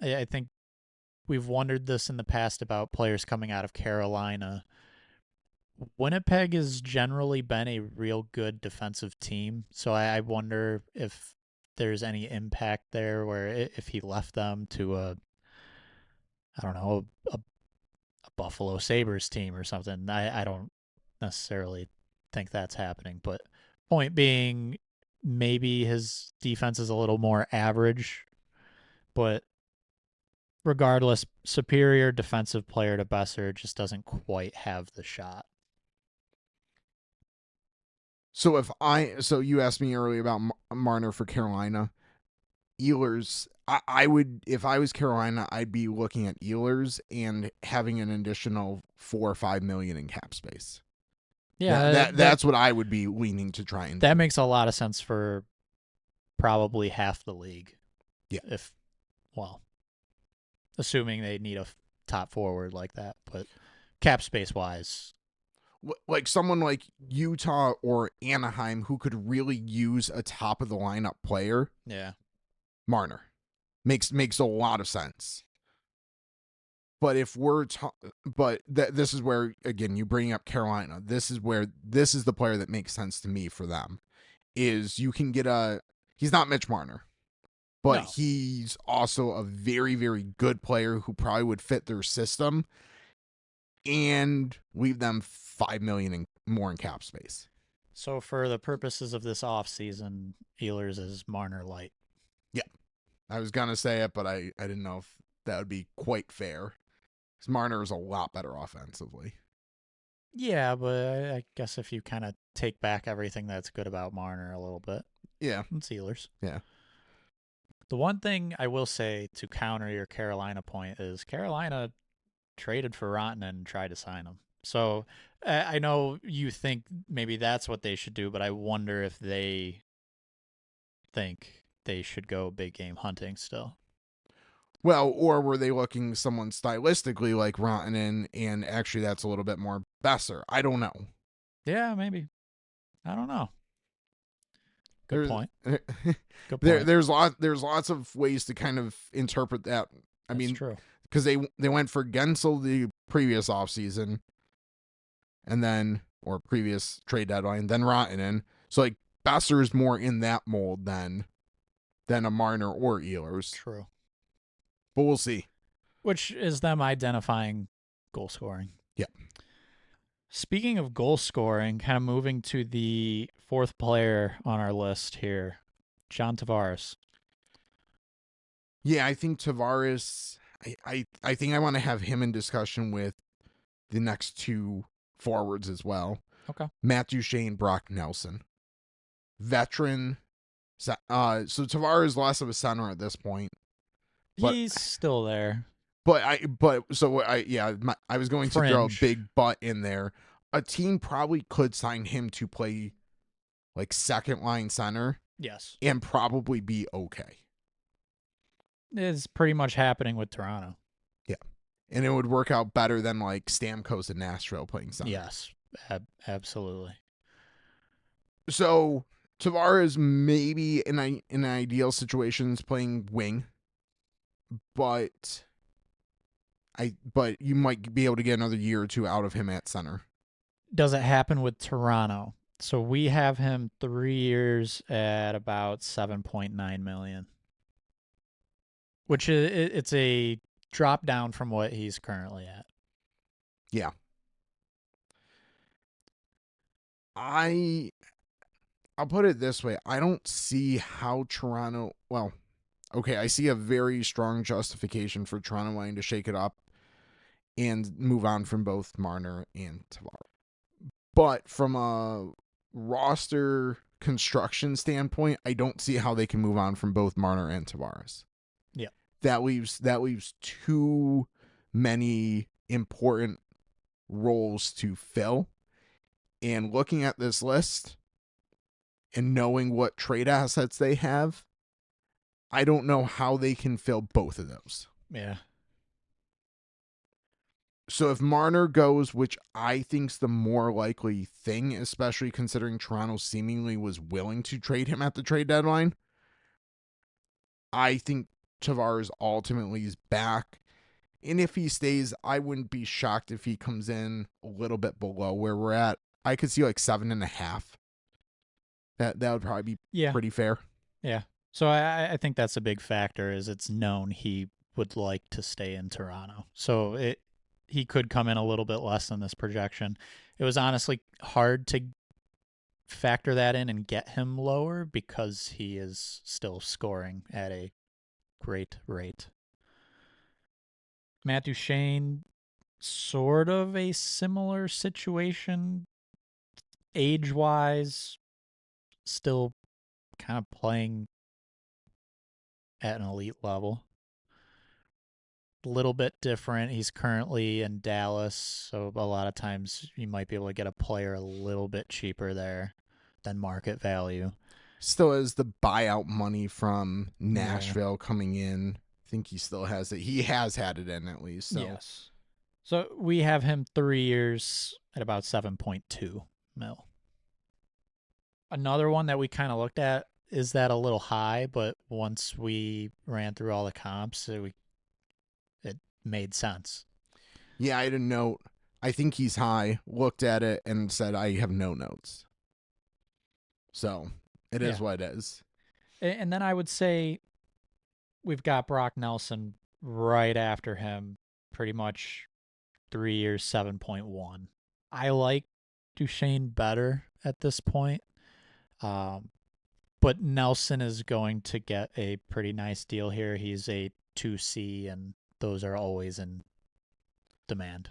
Speaker 2: I think we've wondered this in the past about players coming out of Carolina. Winnipeg has generally been a real good defensive team, so I wonder if there's any impact there where if he left them to I don't know, a Buffalo Sabres team or something. I don't necessarily think that's happening, but point being, maybe his defense is a little more average, but regardless, superior defensive player to Besser just doesn't quite have the shot.
Speaker 1: So you asked me earlier about Marner for Carolina. Ehlers, I would, if I was Carolina, I'd be looking at Ehlers and having an additional 4 or 5 million in cap space.
Speaker 2: Yeah,
Speaker 1: That's what I would be leaning to try and
Speaker 2: that
Speaker 1: do.
Speaker 2: makes a lot of sense for probably half the league.
Speaker 1: Yeah.
Speaker 2: If, well, assuming they need a top forward like that, but cap space wise,
Speaker 1: Like someone like Utah or Anaheim who could really use a top of the lineup player.
Speaker 2: yeah.
Speaker 1: Marner makes a lot of sense. But if we're this is where again you bring up Carolina. This is the player that makes sense to me for them. Is you can get he's not Mitch Marner, but
Speaker 2: No.
Speaker 1: he's also a very, very good player who probably would fit their system and leave them 5 million more in cap space.
Speaker 2: So for the purposes of this offseason, Ehlers is Marner light.
Speaker 1: Yeah, I was gonna say it, but I didn't know if that would be quite fair. Because Marner is a lot better offensively.
Speaker 2: Yeah, but I guess if you kind of take back everything that's good about Marner a little bit,
Speaker 1: Yeah,
Speaker 2: it's Ehlers.
Speaker 1: yeah.
Speaker 2: The one thing I will say to counter your Carolina point is Carolina traded for Rotten and tried to sign him. So I know you think maybe that's what they should do, but I wonder if they think they should go big game hunting still.
Speaker 1: Well, or were they looking someone stylistically like Rantanen, and actually that's a little bit more Besser? I don't know.
Speaker 2: Yeah, maybe. I don't know. Good
Speaker 1: There's
Speaker 2: point. Good point.
Speaker 1: there's lots of ways to kind of interpret that. I
Speaker 2: That's
Speaker 1: mean,
Speaker 2: true.
Speaker 1: because they went for Gensel the previous offseason, and then or previous trade deadline, then Rantanen. So like Besser is more in that mold than a Marner or Ehlers.
Speaker 2: True.
Speaker 1: But we'll see.
Speaker 2: Which is them identifying goal scoring.
Speaker 1: Yeah.
Speaker 2: Speaking of goal scoring, kind of moving to the fourth player on our list here, John Tavares.
Speaker 1: Yeah, I think Tavares. I think I want to have him in discussion with the next two forwards as well.
Speaker 2: Okay.
Speaker 1: Matt Duchene, Brock Nelson, veteran. So Tavares is less of a center at this point. But
Speaker 2: He's still there.
Speaker 1: I was going to throw a
Speaker 2: Fringe.
Speaker 1: big but in there. A team probably could sign him to play like second line center
Speaker 2: Yes.
Speaker 1: and probably be okay.
Speaker 2: It's pretty much happening with Toronto.
Speaker 1: Yeah. And it would work out better than like Stamkos and Nashville playing center.
Speaker 2: Yes. Absolutely.
Speaker 1: So Tavares maybe in an ideal situation is playing wing, but you might be able to get another year or two out of him at center.
Speaker 2: Does it happen with Toronto? So we have him 3 years at about 7.9 million, which is it's a drop down from what he's currently at.
Speaker 1: Yeah. I'll put it this way. I don't see how Toronto, well, okay, I see a very strong justification for Toronto wanting to shake it up and move on from both Marner and Tavares. But from a roster construction standpoint, I don't see how they can move on from both Marner and Tavares.
Speaker 2: Yeah.
Speaker 1: That leaves too many important roles to fill. And looking at this list and knowing what trade assets they have, I don't know how they can fill both of those.
Speaker 2: Yeah.
Speaker 1: So if Marner goes, which I think's the more likely thing, especially considering Toronto seemingly was willing to trade him at the trade deadline, I think Tavares ultimately is back. And if he stays, I wouldn't be shocked if he comes in a little bit below where we're at. I could see like 7.5. That would probably be pretty fair.
Speaker 2: Yeah. So I think that's a big factor is it's known he would like to stay in Toronto. So he could come in a little bit less than this projection. It was honestly hard to factor that in and get him lower because he is still scoring at a great rate. Matt Duchene, sort of a similar situation, age wise, still kind of playing at an elite level. A little bit different. He's currently in Dallas, so a lot of times you might be able to get a player a little bit cheaper there than market value.
Speaker 1: Still has the buyout money from
Speaker 2: Yeah.
Speaker 1: Nashville coming in. I think he still has it. He has had it in at least. So
Speaker 2: Yes. So we have him 3 years at about 7.2 mil. Another one that we kind of looked at, is that a little high, but once we ran through all the comps, it made sense.
Speaker 1: yeah, I had a note. I think he's high. Looked at it and said I have no notes. So it is
Speaker 2: Yeah.
Speaker 1: what it is.
Speaker 2: And then I would say we've got Brock Nelson right after him, pretty much 3 years, 7.1. I like Duchesne better at this point. But Nelson is going to get a pretty nice deal here. He's a 2C, and those are always in demand.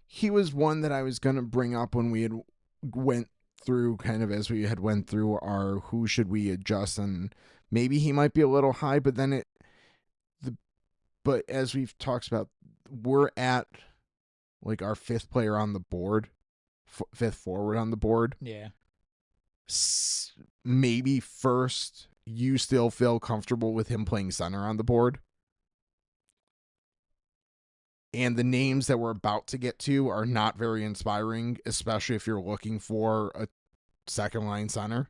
Speaker 1: He was one that I was going to bring up when we had went through kind of as we had went through our who should we adjust, and maybe he might be a little high, but then but as we've talked about, we're at like our fifth player on the board, fifth forward on the board.
Speaker 2: Yeah.
Speaker 1: Maybe first, you still feel comfortable with him playing center on the board. And the names that we're about to get to are not very inspiring, especially if you're looking for a second line center.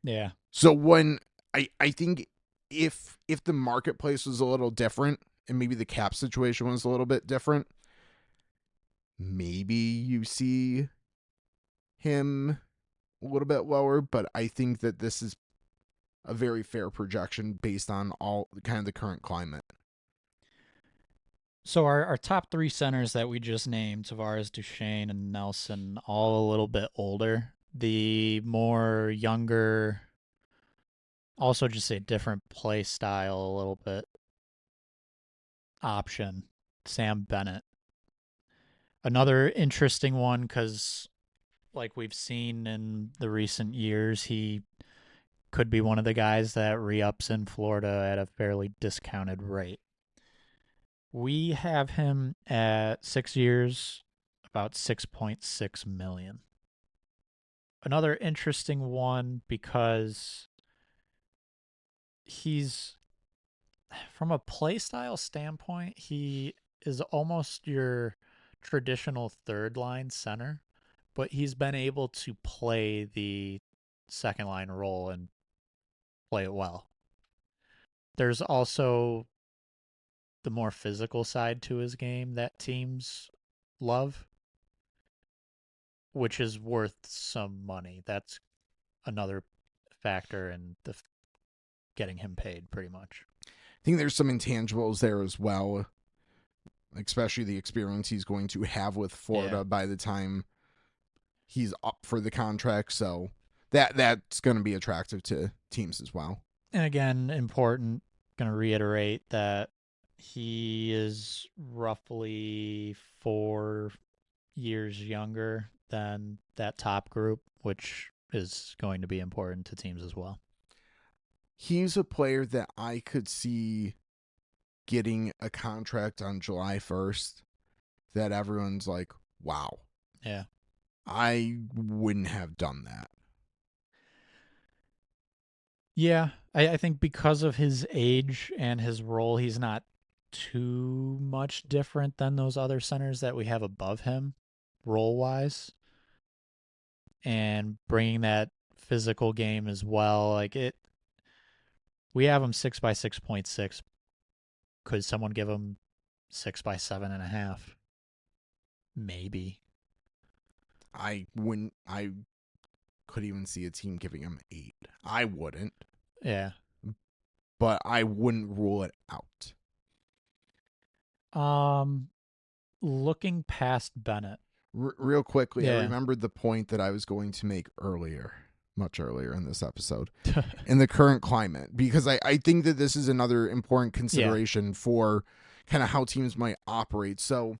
Speaker 2: Yeah.
Speaker 1: So when I think if the marketplace was a little different and maybe the cap situation was a little bit different, maybe you see him a little bit lower, but I think that this is a very fair projection based on all kind of the current climate.
Speaker 2: So our top three centers that we just named, Tavares, Duchesne, and Nelson, all a little bit older. The more younger, also just a different play style, a little bit option, Sam Bennett. Another interesting one because, like we've seen in the recent years, he could be one of the guys that re-ups in Florida at a fairly discounted rate. We have him at 6 years, about 6.6 million. Another interesting one because he's, from a play style standpoint, he is almost your traditional third line center, but he's been able to play the second line role and play it well. There's also the more physical side to his game that teams love, which is worth some money. That's another factor in the getting him paid pretty much.
Speaker 1: I think there's some intangibles there as well, especially the experience he's going to have with Florida by the time he's up for the contract. So that's going to be attractive to teams as well.
Speaker 2: And again, important, going to reiterate that he is roughly 4 years younger than that top group, which is going to be important to teams as well.
Speaker 1: He's a player that I could see getting a contract on July 1st that everyone's like, wow.
Speaker 2: Yeah.
Speaker 1: I wouldn't have done that.
Speaker 2: Yeah, I think because of his age and his role, he's not too much different than those other centers that we have above him, role wise, and bringing that physical game as well. Like it, we have him 6 by 6.6. Could someone give him 6 by 7.5? Maybe.
Speaker 1: I wouldn't. I could even see a team giving him 8. I wouldn't.
Speaker 2: Yeah.
Speaker 1: But I wouldn't rule it out.
Speaker 2: Looking past Bennett.
Speaker 1: Real quickly, I remembered the point that I was going to make earlier, much earlier in this episode, in the current climate, because I think that this is another important consideration for kind of how teams might operate. So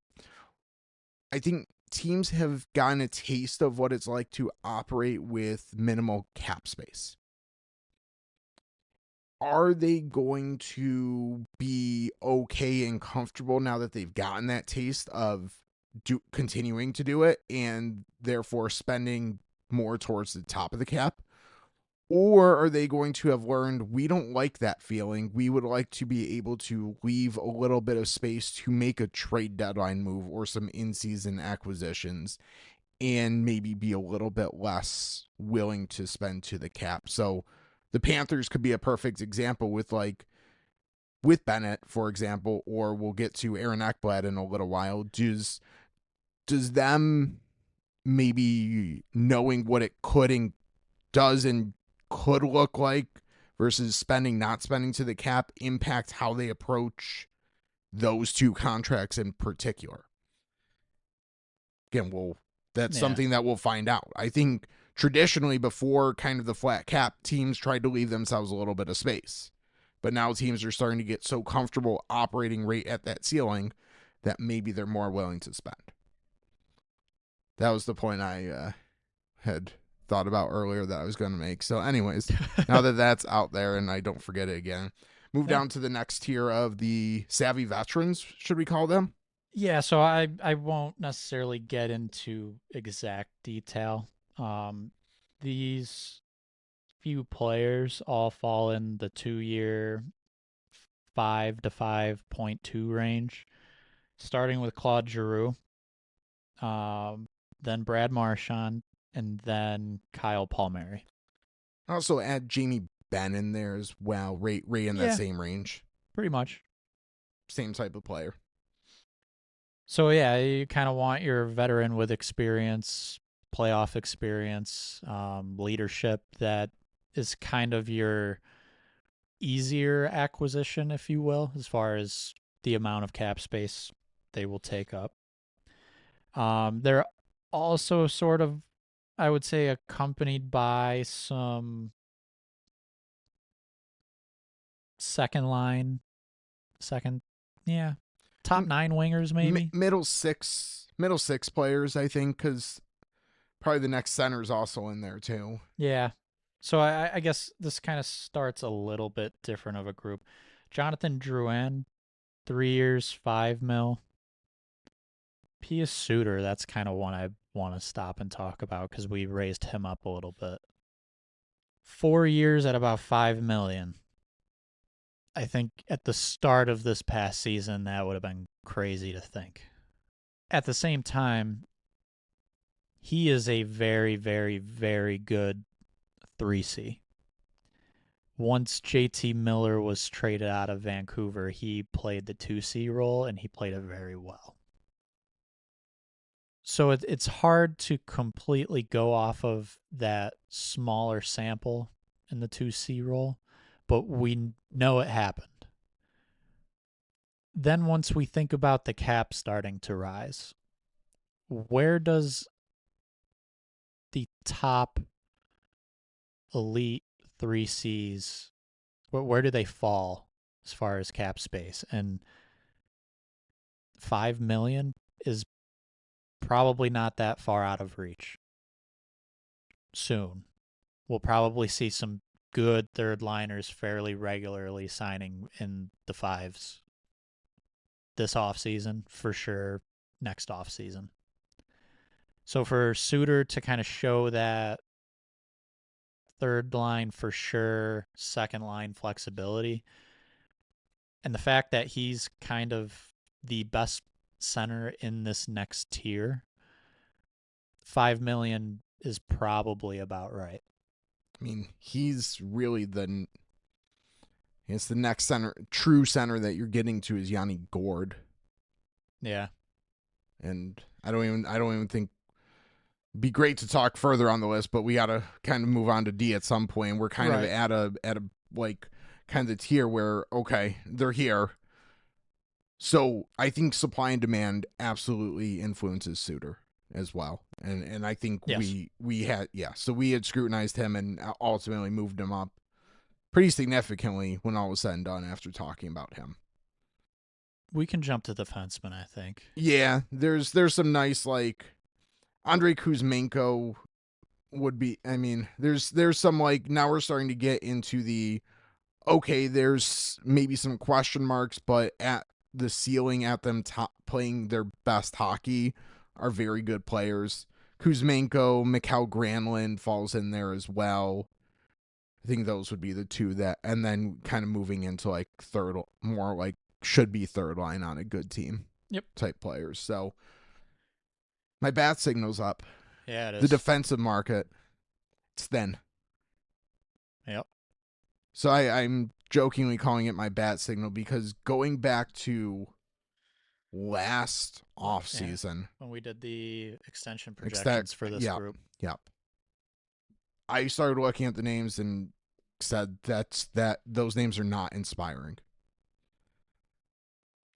Speaker 1: I think teams have gotten a taste of what it's like to operate with minimal cap space. Are they going to be okay and comfortable now that they've gotten that taste of continuing to do it and therefore spending more towards the top of the cap? Or are they going to have learned we don't like that feeling? We would like to be able to leave a little bit of space to make a trade deadline move or some in season acquisitions and maybe be a little bit less willing to spend to the cap. So the Panthers could be a perfect example with Bennett, for example, or we'll get to Aaron Ekblad in a little while. Does them maybe knowing what it could and does and could look like versus not spending to the cap impact how they approach those two contracts in particular? Again, that's
Speaker 2: Yeah.
Speaker 1: something that we'll find out. I think traditionally before kind of the flat cap, teams tried to leave themselves a little bit of space. But now teams are starting to get so comfortable operating right at that ceiling that maybe they're more willing to spend. That was the point I had thought about earlier that I was going to make. So, anyways, now that that's out there and I don't forget it again, move
Speaker 2: Yeah.
Speaker 1: down to the next tier of the savvy veterans, should we call them?
Speaker 2: Yeah, so I won't necessarily get into exact detail. These few players all fall in the 2 year 5 to 5.2 range, starting with Claude Giroux, then Brad Marchand, and then Kyle Palmieri.
Speaker 1: Also add Jamie Benn in there as well, right in that
Speaker 2: Yeah,
Speaker 1: same range.
Speaker 2: pretty much.
Speaker 1: Same type of player.
Speaker 2: So yeah, you kind of want your veteran with experience, playoff experience, leadership that is kind of your easier acquisition, if you will, as far as the amount of cap space they will take up. They're also sort of, I would say, accompanied by some second line, second, yeah, top nine wingers maybe.
Speaker 1: Middle six players, I think, because probably the next center is also in there too.
Speaker 2: Yeah. So I guess this kind of starts a little bit different of a group. Jonathan Drouin, 3 years, 5 mil. Pius Suter, that's kind of one I want to stop and talk about because we raised him up a little bit. 4 years at about 5 million. I think at the start of this past season, that would have been crazy to think. At the same time, he is a very, very, very good 3C. Once JT Miller was traded out of Vancouver, he played the 2C role and he played it very well. So it's hard to completely go off of that smaller sample in the 2C role, but we know it happened. Then once we think about the cap starting to rise, where does the top elite 3Cs, where do they fall as far as cap space? And 5 million is probably not that far out of reach. Soon, we'll probably see some good third liners fairly regularly signing in the fives this offseason, for sure, next offseason. So for Suter to kind of show that third line for sure, second line flexibility, and the fact that he's kind of the best center in this next tier, 5 million is probably about right.
Speaker 1: I mean, he's really it's the next true center that you're getting to is Yanni Gourde.
Speaker 2: Yeah.
Speaker 1: And I don't even think it'd be great to talk further on the list, but we gotta kind of move on to D at some point. We're kind of at a like kind of the tier where okay, they're here. So I think supply and demand absolutely influences Suter as well. And I think
Speaker 2: Yes.
Speaker 1: we had so we had scrutinized him and ultimately moved him up pretty significantly when all was said and done after talking about him.
Speaker 2: We can jump to defenseman, I think.
Speaker 1: Yeah, there's some nice like Andrei Kuzmenko would be. I mean, there's some like now we're starting to get into the okay. There's maybe some question marks, but at the ceiling at them top playing their best hockey are very good players. Kuzmenko, Mikhail Granlund falls in there as well. I think those would be the two that, and then kind of moving into like third, more like should be third line on a good team.
Speaker 2: Yep.
Speaker 1: Type players. So my bat signal's up.
Speaker 2: Yeah, it
Speaker 1: The
Speaker 2: is.
Speaker 1: defensive market, it's thin.
Speaker 2: Yep.
Speaker 1: So I'm jokingly calling it my bat signal because going back to last off
Speaker 2: Yeah.
Speaker 1: season,
Speaker 2: When we did the extension projections for this
Speaker 1: yep,
Speaker 2: group.
Speaker 1: yep. I started looking at the names and said that those names are not inspiring.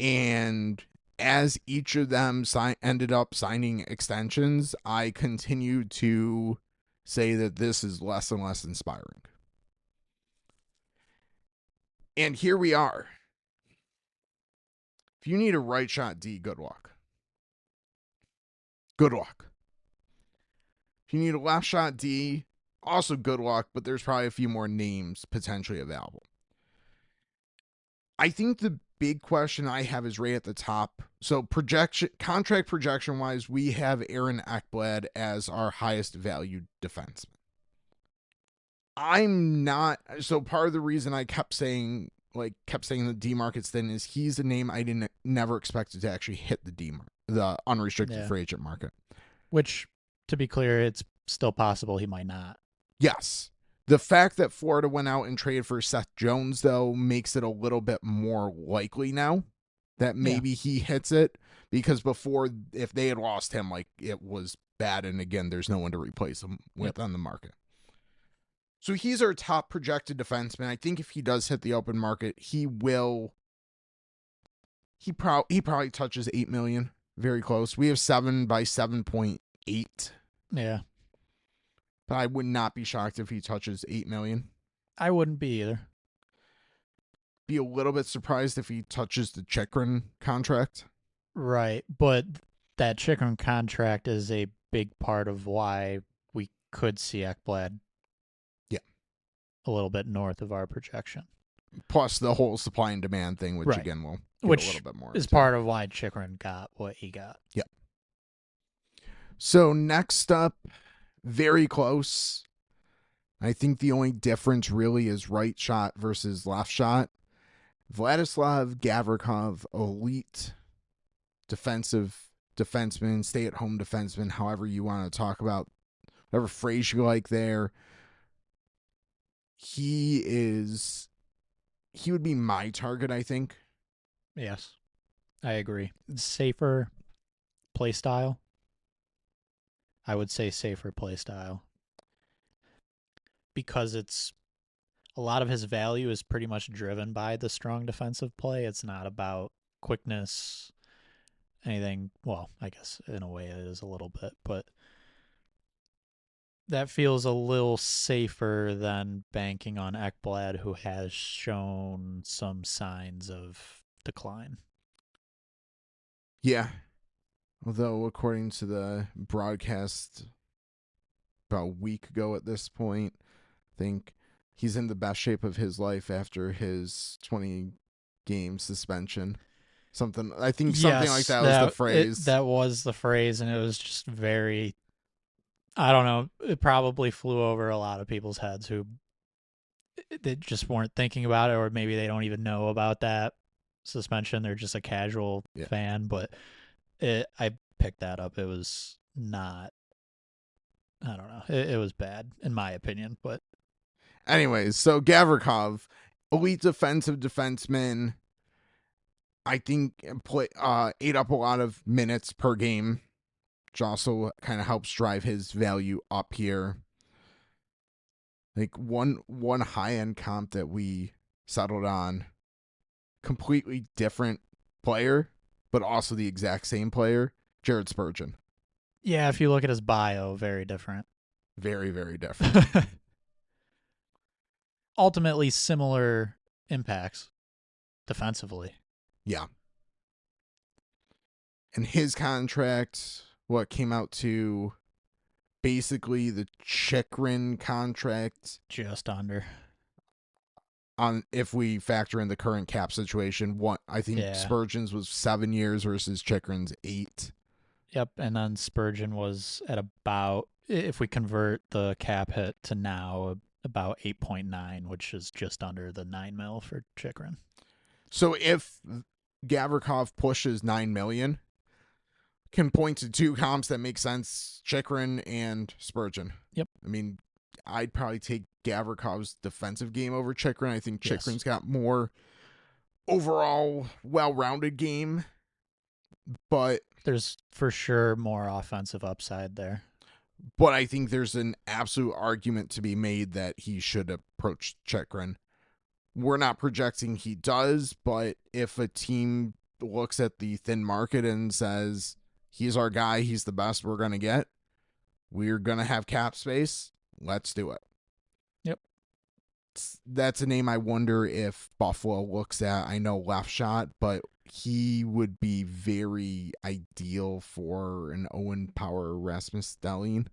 Speaker 1: And as each of them ended up signing extensions, I continued to say that this is less and less inspiring. And here we are. If you need a right shot D, good luck. Good luck. If you need a left shot D, also good luck, but there's probably a few more names potentially available. I think the big question I have is right at the top. So contract projection wise, we have Aaron Ekblad as our highest valued defenseman. I'm not. So part of the reason I kept saying the D market's thin is he's a name I never expected to actually hit the unrestricted free agent market.
Speaker 2: Which, to be clear, it's still possible he might not.
Speaker 1: Yes. The fact that Florida went out and traded for Seth Jones, though, makes it a little bit more likely now that maybe he hits it. Because before, if they had lost him, like, it was bad. And again, there's no one to replace him with on the market. So he's our top projected defenseman. I think if he does hit the open market, he will. He probably touches 8 million. Very close. We have 7 by 7.8.
Speaker 2: Yeah.
Speaker 1: But I would not be shocked if he touches 8 million.
Speaker 2: I wouldn't be either.
Speaker 1: Be a little bit surprised if he touches the Chikrin contract.
Speaker 2: Right, but that Chikrin contract is a big part of why we could see Ekblad a little bit north of our projection.
Speaker 1: Plus the whole supply and demand thing, which again will get a little bit more
Speaker 2: is part of why Chikrin got what he got.
Speaker 1: Yep. So next up, very close. I think the only difference really is right shot versus left shot. Vladislav Gavrikov, elite defenseman, stay-at-home defenseman, however you want to talk about, whatever phrase you like there. He would be my target, I think.
Speaker 2: Yes, I agree. Safer play style. I would say safer play style. Because it's a lot of his value is pretty much driven by the strong defensive play. It's not about quickness, anything. Well, I guess in a way it is a little bit, but that feels a little safer than banking on Ekblad, who has shown some signs of decline.
Speaker 1: Yeah. Although, according to the broadcast about a week ago at this point, I think he's in the best shape of his life after his 20-game suspension. Something like that was the phrase.
Speaker 2: That was the phrase, and it was just very, I don't know, it probably flew over a lot of people's heads who they just weren't thinking about it, or maybe they don't even know about that suspension. They're just a casual fan, but I picked that up. It was not, I don't know. It was bad, in my opinion, but
Speaker 1: anyways, so Gavrikov, elite defensive defenseman, I think ate up a lot of minutes per game, which also kind of helps drive his value up here. Like one high-end comp that we settled on, completely different player, but also the exact same player, Jared Spurgeon.
Speaker 2: Yeah, if you look at his bio, very different.
Speaker 1: Very, very different.
Speaker 2: Ultimately similar impacts defensively.
Speaker 1: Yeah. and his contract, what came out to basically the Chikrin contract
Speaker 2: Just under.
Speaker 1: on if we factor in the current cap situation. One, I think
Speaker 2: Yeah.
Speaker 1: Spurgeon's was 7 years versus Chikrin's 8.
Speaker 2: Yep. And then Spurgeon was at about, if we convert the cap hit to now, about 8.9, which is just under the 9 mil for Chikrin.
Speaker 1: So if Gavrikov pushes 9 million, can point to two comps that make sense: Chikrin and Spurgeon.
Speaker 2: Yep.
Speaker 1: I mean, I'd probably take Gavrikov's defensive game over Chikrin. I think
Speaker 2: Yes.
Speaker 1: Chikrin's got more overall well-rounded game, but
Speaker 2: There's for sure more offensive upside there.
Speaker 1: I think there's an absolute argument to be made that he should approach Chikrin. We're not projecting he does, but if a team looks at the thin market and says, he's our guy, he's the best we're going to get, we're going to have cap space, let's do it.
Speaker 2: Yep.
Speaker 1: That's a name I wonder if Buffalo looks at. I know left shot, but he would be very ideal for an Owen Power Rasmus Dahlin.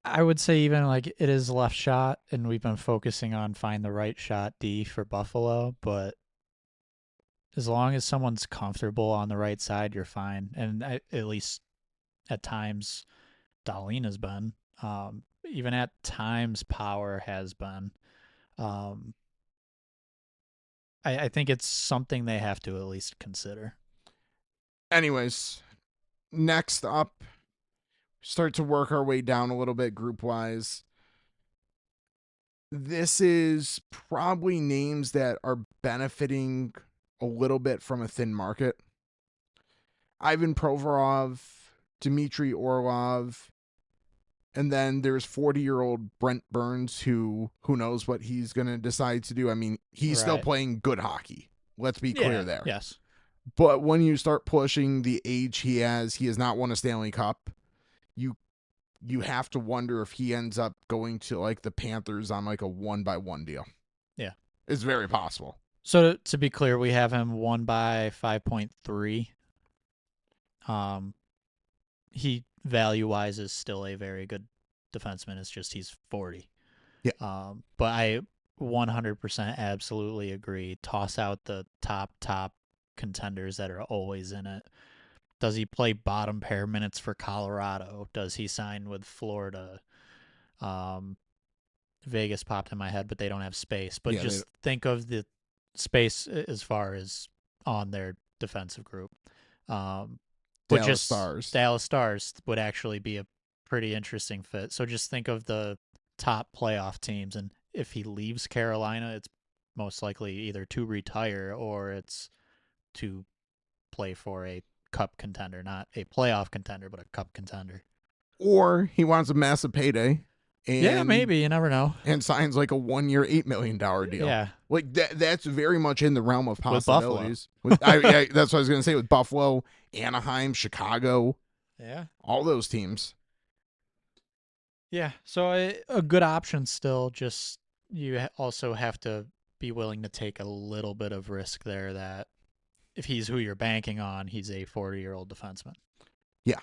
Speaker 2: I would say even like it is left shot, and we've been focusing on find the right shot D for Buffalo, but as long as someone's comfortable on the right side, you're fine. And at least at times, Dahlin has been. Even at times, Power has been. Um, I think it's something they have to at least consider.
Speaker 1: Anyways, next up, start to work our way down a little bit group wise. This is probably names that are benefiting a little bit from a thin market. Ivan Provorov, Dmitry Orlov, and then there's 40-year-old Brent Burns who knows what he's going to decide to do. I mean, he's still playing good hockey. Let's be clear there.
Speaker 2: Yes.
Speaker 1: But when you start pushing the age he has not won a Stanley Cup. You have to wonder if he ends up going to like the Panthers on like a 1-by-1 deal.
Speaker 2: Yeah.
Speaker 1: It's very possible.
Speaker 2: So to be clear, we have him 1/5.3. He value-wise is still a very good defenseman. It's just he's 40.
Speaker 1: Yeah.
Speaker 2: But I 100% absolutely agree. Toss out the top contenders that are always in it. Does he play bottom pair minutes for Colorado? Does he sign with Florida? Vegas popped in my head, but they don't have space. But just think of the space as far as on their defensive group.
Speaker 1: Dallas Stars.
Speaker 2: Dallas Stars would actually be a pretty interesting fit. So just think of the top playoff teams, and if he leaves Carolina, it's most likely either to retire or it's to play for a cup contender, not a playoff contender, but a cup contender.
Speaker 1: Or he wants a massive payday. And,
Speaker 2: yeah, maybe. You never know.
Speaker 1: And signs like a 1-year, $8 million deal.
Speaker 2: Yeah.
Speaker 1: Like that's very much in the realm of possibilities. That's what I was going to say with Buffalo, Anaheim, Chicago.
Speaker 2: Yeah.
Speaker 1: All those teams.
Speaker 2: Yeah. So a good option still. Just you also have to be willing to take a little bit of risk there that if he's who you're banking on, he's a 40-year-old defenseman.
Speaker 1: Yeah.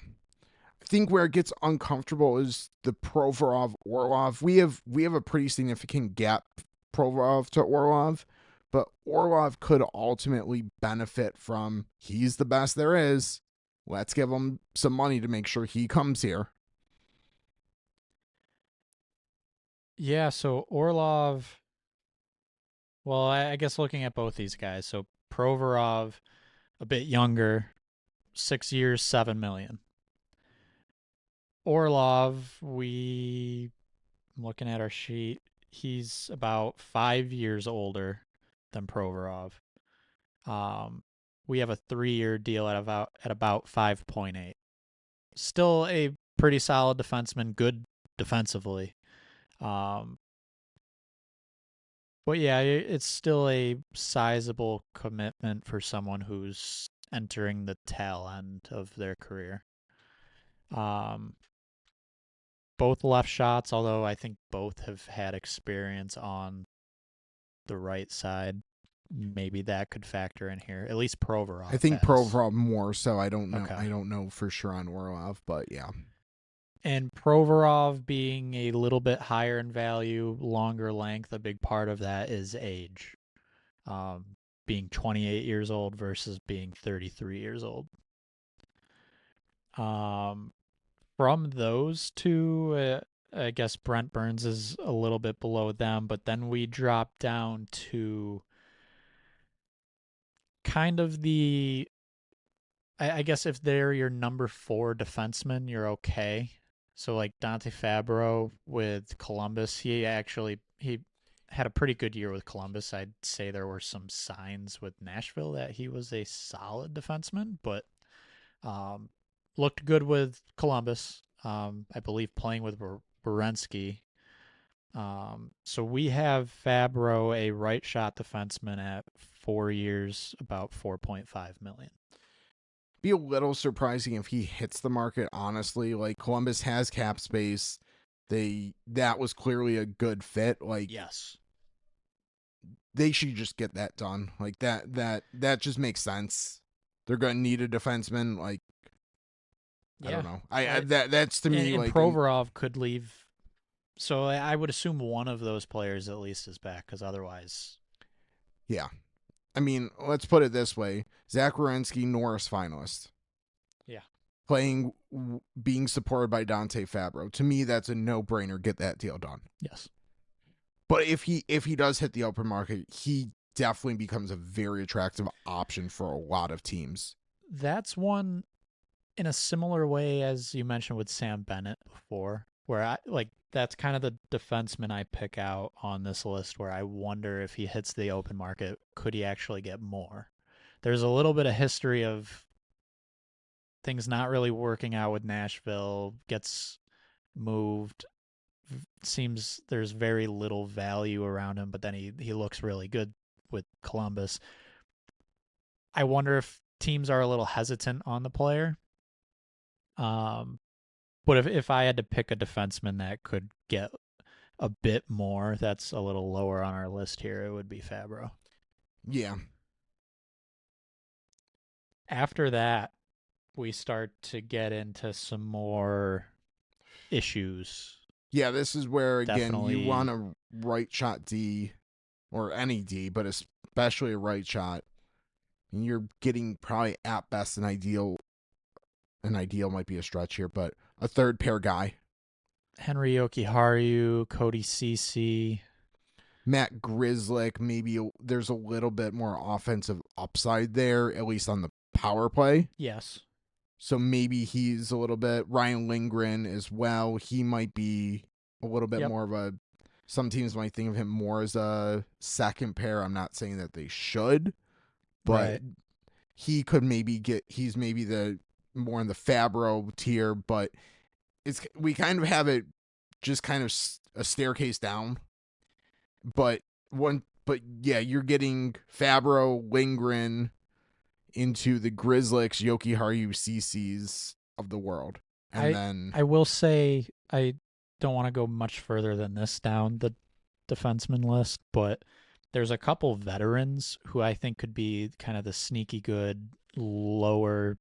Speaker 1: I think where it gets uncomfortable is the Provorov Orlov. We have a pretty significant gap, Provorov to Orlov, but Orlov could ultimately benefit from he's the best there is. Let's give him some money to make sure he comes here.
Speaker 2: Yeah, so Orlov, well, I guess looking at both these guys, so Provorov, a bit younger, 6 years, 7 million. Orlov, I'm looking at our sheet, he's about 5 years older than Provorov. We have a 3-year deal at about 5.8. Still a pretty solid defenseman, good defensively. But yeah, it's still a sizable commitment for someone who's entering the tail end of their career. Both left shots, although I think both have had experience on the right side. maybe that could factor in here. At least
Speaker 1: I
Speaker 2: Provorov
Speaker 1: think
Speaker 2: has.
Speaker 1: Provorov more so. I don't know.
Speaker 2: Okay.
Speaker 1: I don't know for sure on Orlov, but yeah.
Speaker 2: And Provorov being a little bit higher in value, longer length, a big part of that is age. Being 28 years old versus being 33 years old. Um, from those two, I guess Brent Burns is a little bit below them, but then we drop down to kind of I guess if they're your number 4 defenseman, you're okay. So like Dante Fabro with Columbus, he had a pretty good year with Columbus. I'd say there were some signs with Nashville that he was a solid defenseman, but um, looked good with Columbus. I believe playing with Berensky. So we have Fabro, a right shot defenseman, at 4 years, about 4.5 million.
Speaker 1: Be a little surprising if he hits the market, honestly. Like Columbus has cap space. That was clearly a good fit. Like
Speaker 2: Yes.
Speaker 1: they should just get that done. Like that just makes sense. They're gonna need a defenseman. Like I
Speaker 2: Yeah.
Speaker 1: don't know. That's to me
Speaker 2: And
Speaker 1: like
Speaker 2: Provorov could leave. So I would assume one of those players at least is back, because otherwise,
Speaker 1: yeah. I mean, let's put it this way: Zach Werenski, Norris finalist,
Speaker 2: yeah,
Speaker 1: being supported by Dante Fabro. To me, that's a no-brainer. Get that deal done.
Speaker 2: yes.
Speaker 1: But if he does hit the open market, he definitely becomes a very attractive option for a lot of teams.
Speaker 2: That's one in a similar way as you mentioned with Sam Bennett before, where that's kind of the defenseman I pick out on this list where I wonder if he hits the open market, could he actually get more? There's a little bit of history of things not really working out with Nashville, gets moved, seems there's very little value around him, but then he looks really good with Columbus. I wonder if teams are a little hesitant on the player. But if I had to pick a defenseman that could get a bit more, that's a little lower on our list here, it would be Fabro.
Speaker 1: Yeah.
Speaker 2: After that, we start to get into some more issues.
Speaker 1: Yeah, this is where again you want
Speaker 2: Definitely.
Speaker 1: a right shot D or any D, but especially a right shot. And you're getting probably at best an ideal might be a stretch here, but a third pair guy.
Speaker 2: Henry Jokiharju, Cody Ceci.
Speaker 1: Matt Grizzlick, maybe there's a little bit more offensive upside there, at least on the power play.
Speaker 2: Yes.
Speaker 1: So maybe he's a little bit. Ryan Lindgren as well. He might be a little bit
Speaker 2: Yep.
Speaker 1: more of a. Some teams might think of him more as a second pair. I'm not saying that they should, but
Speaker 2: Right.
Speaker 1: he could maybe get. He's maybe the more in the Fabro tier, but we kind of have it just kind of a staircase down. But yeah, you're getting Fabro, Lindgren into the Grizzlies, Jokiharju, CCs of the world, and
Speaker 2: I
Speaker 1: then
Speaker 2: I will say I don't want to go much further than this down the defenseman list, but there's a couple veterans who I think could be kind of the sneaky good lower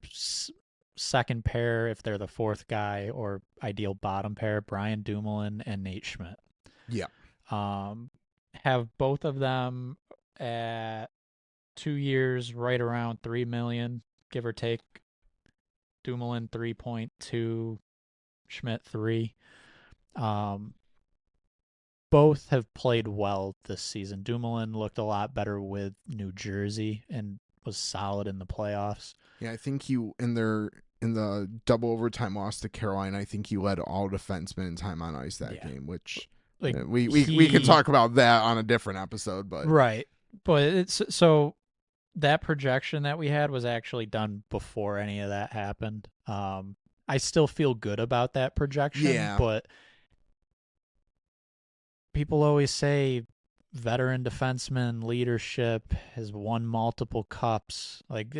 Speaker 2: second pair if they're the fourth guy, or ideal bottom pair, Brian Dumoulin and Nate Schmidt.
Speaker 1: yeah,
Speaker 2: Um, have both of them at 2 years, right around 3 million, give or take. Dumoulin 3.2, Schmidt 3. Um, both have played well this season. Dumoulin looked a lot better with New Jersey and was solid in the playoffs.
Speaker 1: yeah. I think you in the double overtime loss to Carolina. I think you led all defensemen in time on ice that
Speaker 2: Yeah.
Speaker 1: game, which
Speaker 2: Like
Speaker 1: we can talk about that on a different episode. But
Speaker 2: right. But it's so that projection that we had was actually done before any of that happened. I still feel good about that projection,
Speaker 1: yeah,
Speaker 2: but people always say veteran defenseman leadership has won multiple cups. Like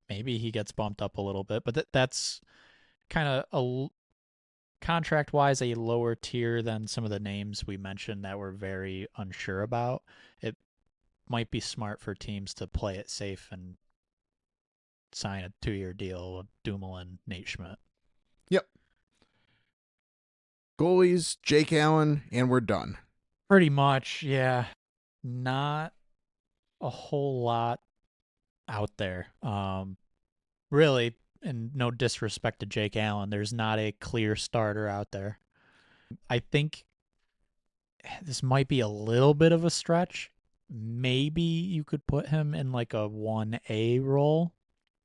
Speaker 2: maybe he gets bumped up a little bit, but that's kind of contract wise a lower tier than some of the names we mentioned that we're very unsure about. It might be smart for teams to play it safe and sign a 2-year deal with Dumoulin, Nate Schmidt.
Speaker 1: Yep. Goalies, Jake Allen, and we're done.
Speaker 2: Pretty much, yeah. Not a whole lot out there. Really, and no disrespect to Jake Allen, there's not a clear starter out there. I think this might be a little bit of a stretch. Maybe you could put him in like a 1A role.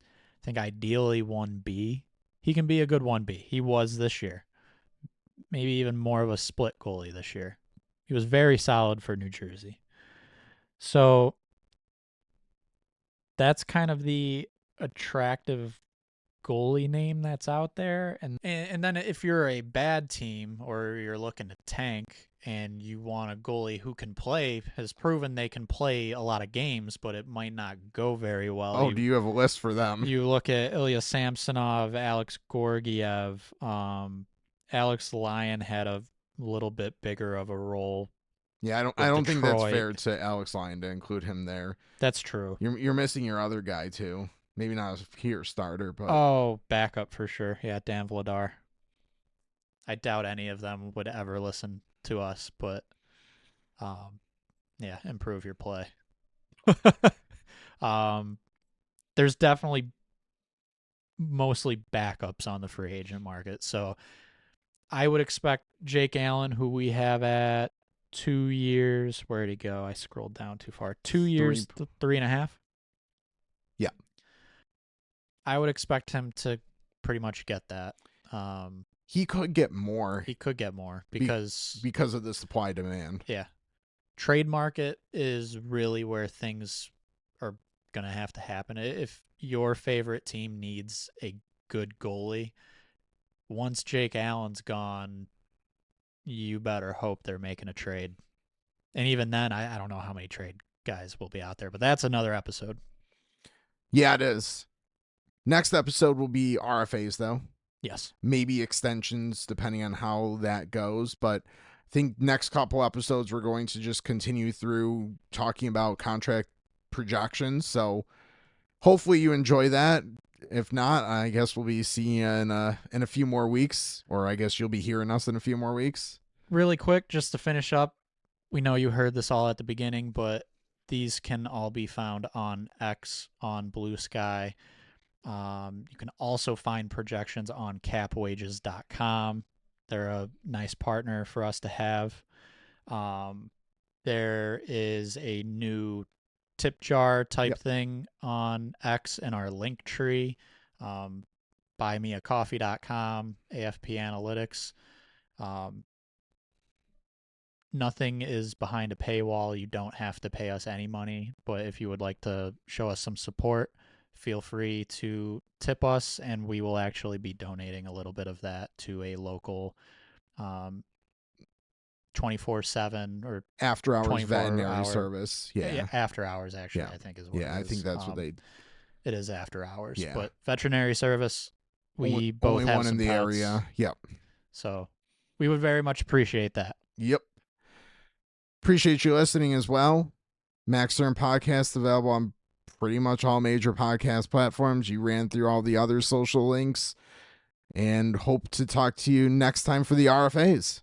Speaker 2: I think ideally 1B. He can be a good 1B. He was this year. Maybe even more of a split goalie this year. He was very solid for New Jersey. So that's kind of the attractive goalie name that's out there. And then if you're a bad team or you're looking to tank and you want a goalie who can play, has proven they can play a lot of games, but it might not go very well.
Speaker 1: Oh, do you have a list for them?
Speaker 2: You look at Ilya Samsonov, Alex Gorgiev, Alex Lyon had a little bit bigger of a role.
Speaker 1: Yeah, I don't think that's fair to Alex Lyon to include him there.
Speaker 2: That's true.
Speaker 1: You're missing your other guy too. Maybe not a here starter, but
Speaker 2: backup for sure. Yeah, Dan Vladar. I doubt any of them would ever listen to us, but yeah, improve your play. There's definitely mostly backups on the free agent market. So I would expect Jake Allen, who we have at 2 years. Where'd he go? I scrolled down too far. 2 years, 3.5.
Speaker 1: Yeah.
Speaker 2: I would expect him to pretty much get that.
Speaker 1: He could get more.
Speaker 2: He could get more because
Speaker 1: of the supply demand.
Speaker 2: Yeah. Trade market is really where things are going to have to happen. If your favorite team needs a good goalie, once Jake Allen's gone, you better hope they're making a trade. And even then, I don't know how many trade guys will be out there, but that's another episode.
Speaker 1: Yeah, it is. Next episode will be RFAs, though.
Speaker 2: Yes.
Speaker 1: Maybe extensions, depending on how that goes. But I think next couple episodes, we're going to just continue through talking about contract projections. So hopefully you enjoy that. If not, I guess we'll be seeing you in a few more weeks, or I guess you'll be hearing us in a few more weeks.
Speaker 2: Really quick, just to finish up, we know you heard this all at the beginning, but these can all be found on X, on Blue Sky. You can also find projections on capwages.com. They're a nice partner for us to have. There is a new tip jar type thing on X in our link tree. Buymeacoffee.com, AFP Analytics. Nothing is behind a paywall. You don't have to pay us any money, but if you would like to show us some support, feel free to tip us, and we will actually be donating a little bit of that to a local 24/7 or
Speaker 1: after hours veterinary service.
Speaker 2: Yeah, after hours actually. I think is what.
Speaker 1: Yeah, I think that's what they.
Speaker 2: It is after hours.
Speaker 1: Yeah,
Speaker 2: but veterinary service. We
Speaker 1: only,
Speaker 2: both
Speaker 1: only
Speaker 2: have
Speaker 1: one
Speaker 2: some
Speaker 1: in the
Speaker 2: pets,
Speaker 1: area. Yep.
Speaker 2: So we would very much appreciate that.
Speaker 1: Yep. Appreciate you listening as well. Max Stern Podcast available on pretty much all major podcast platforms. You ran through all the other social links, and hope to talk to you next time for the RFAs.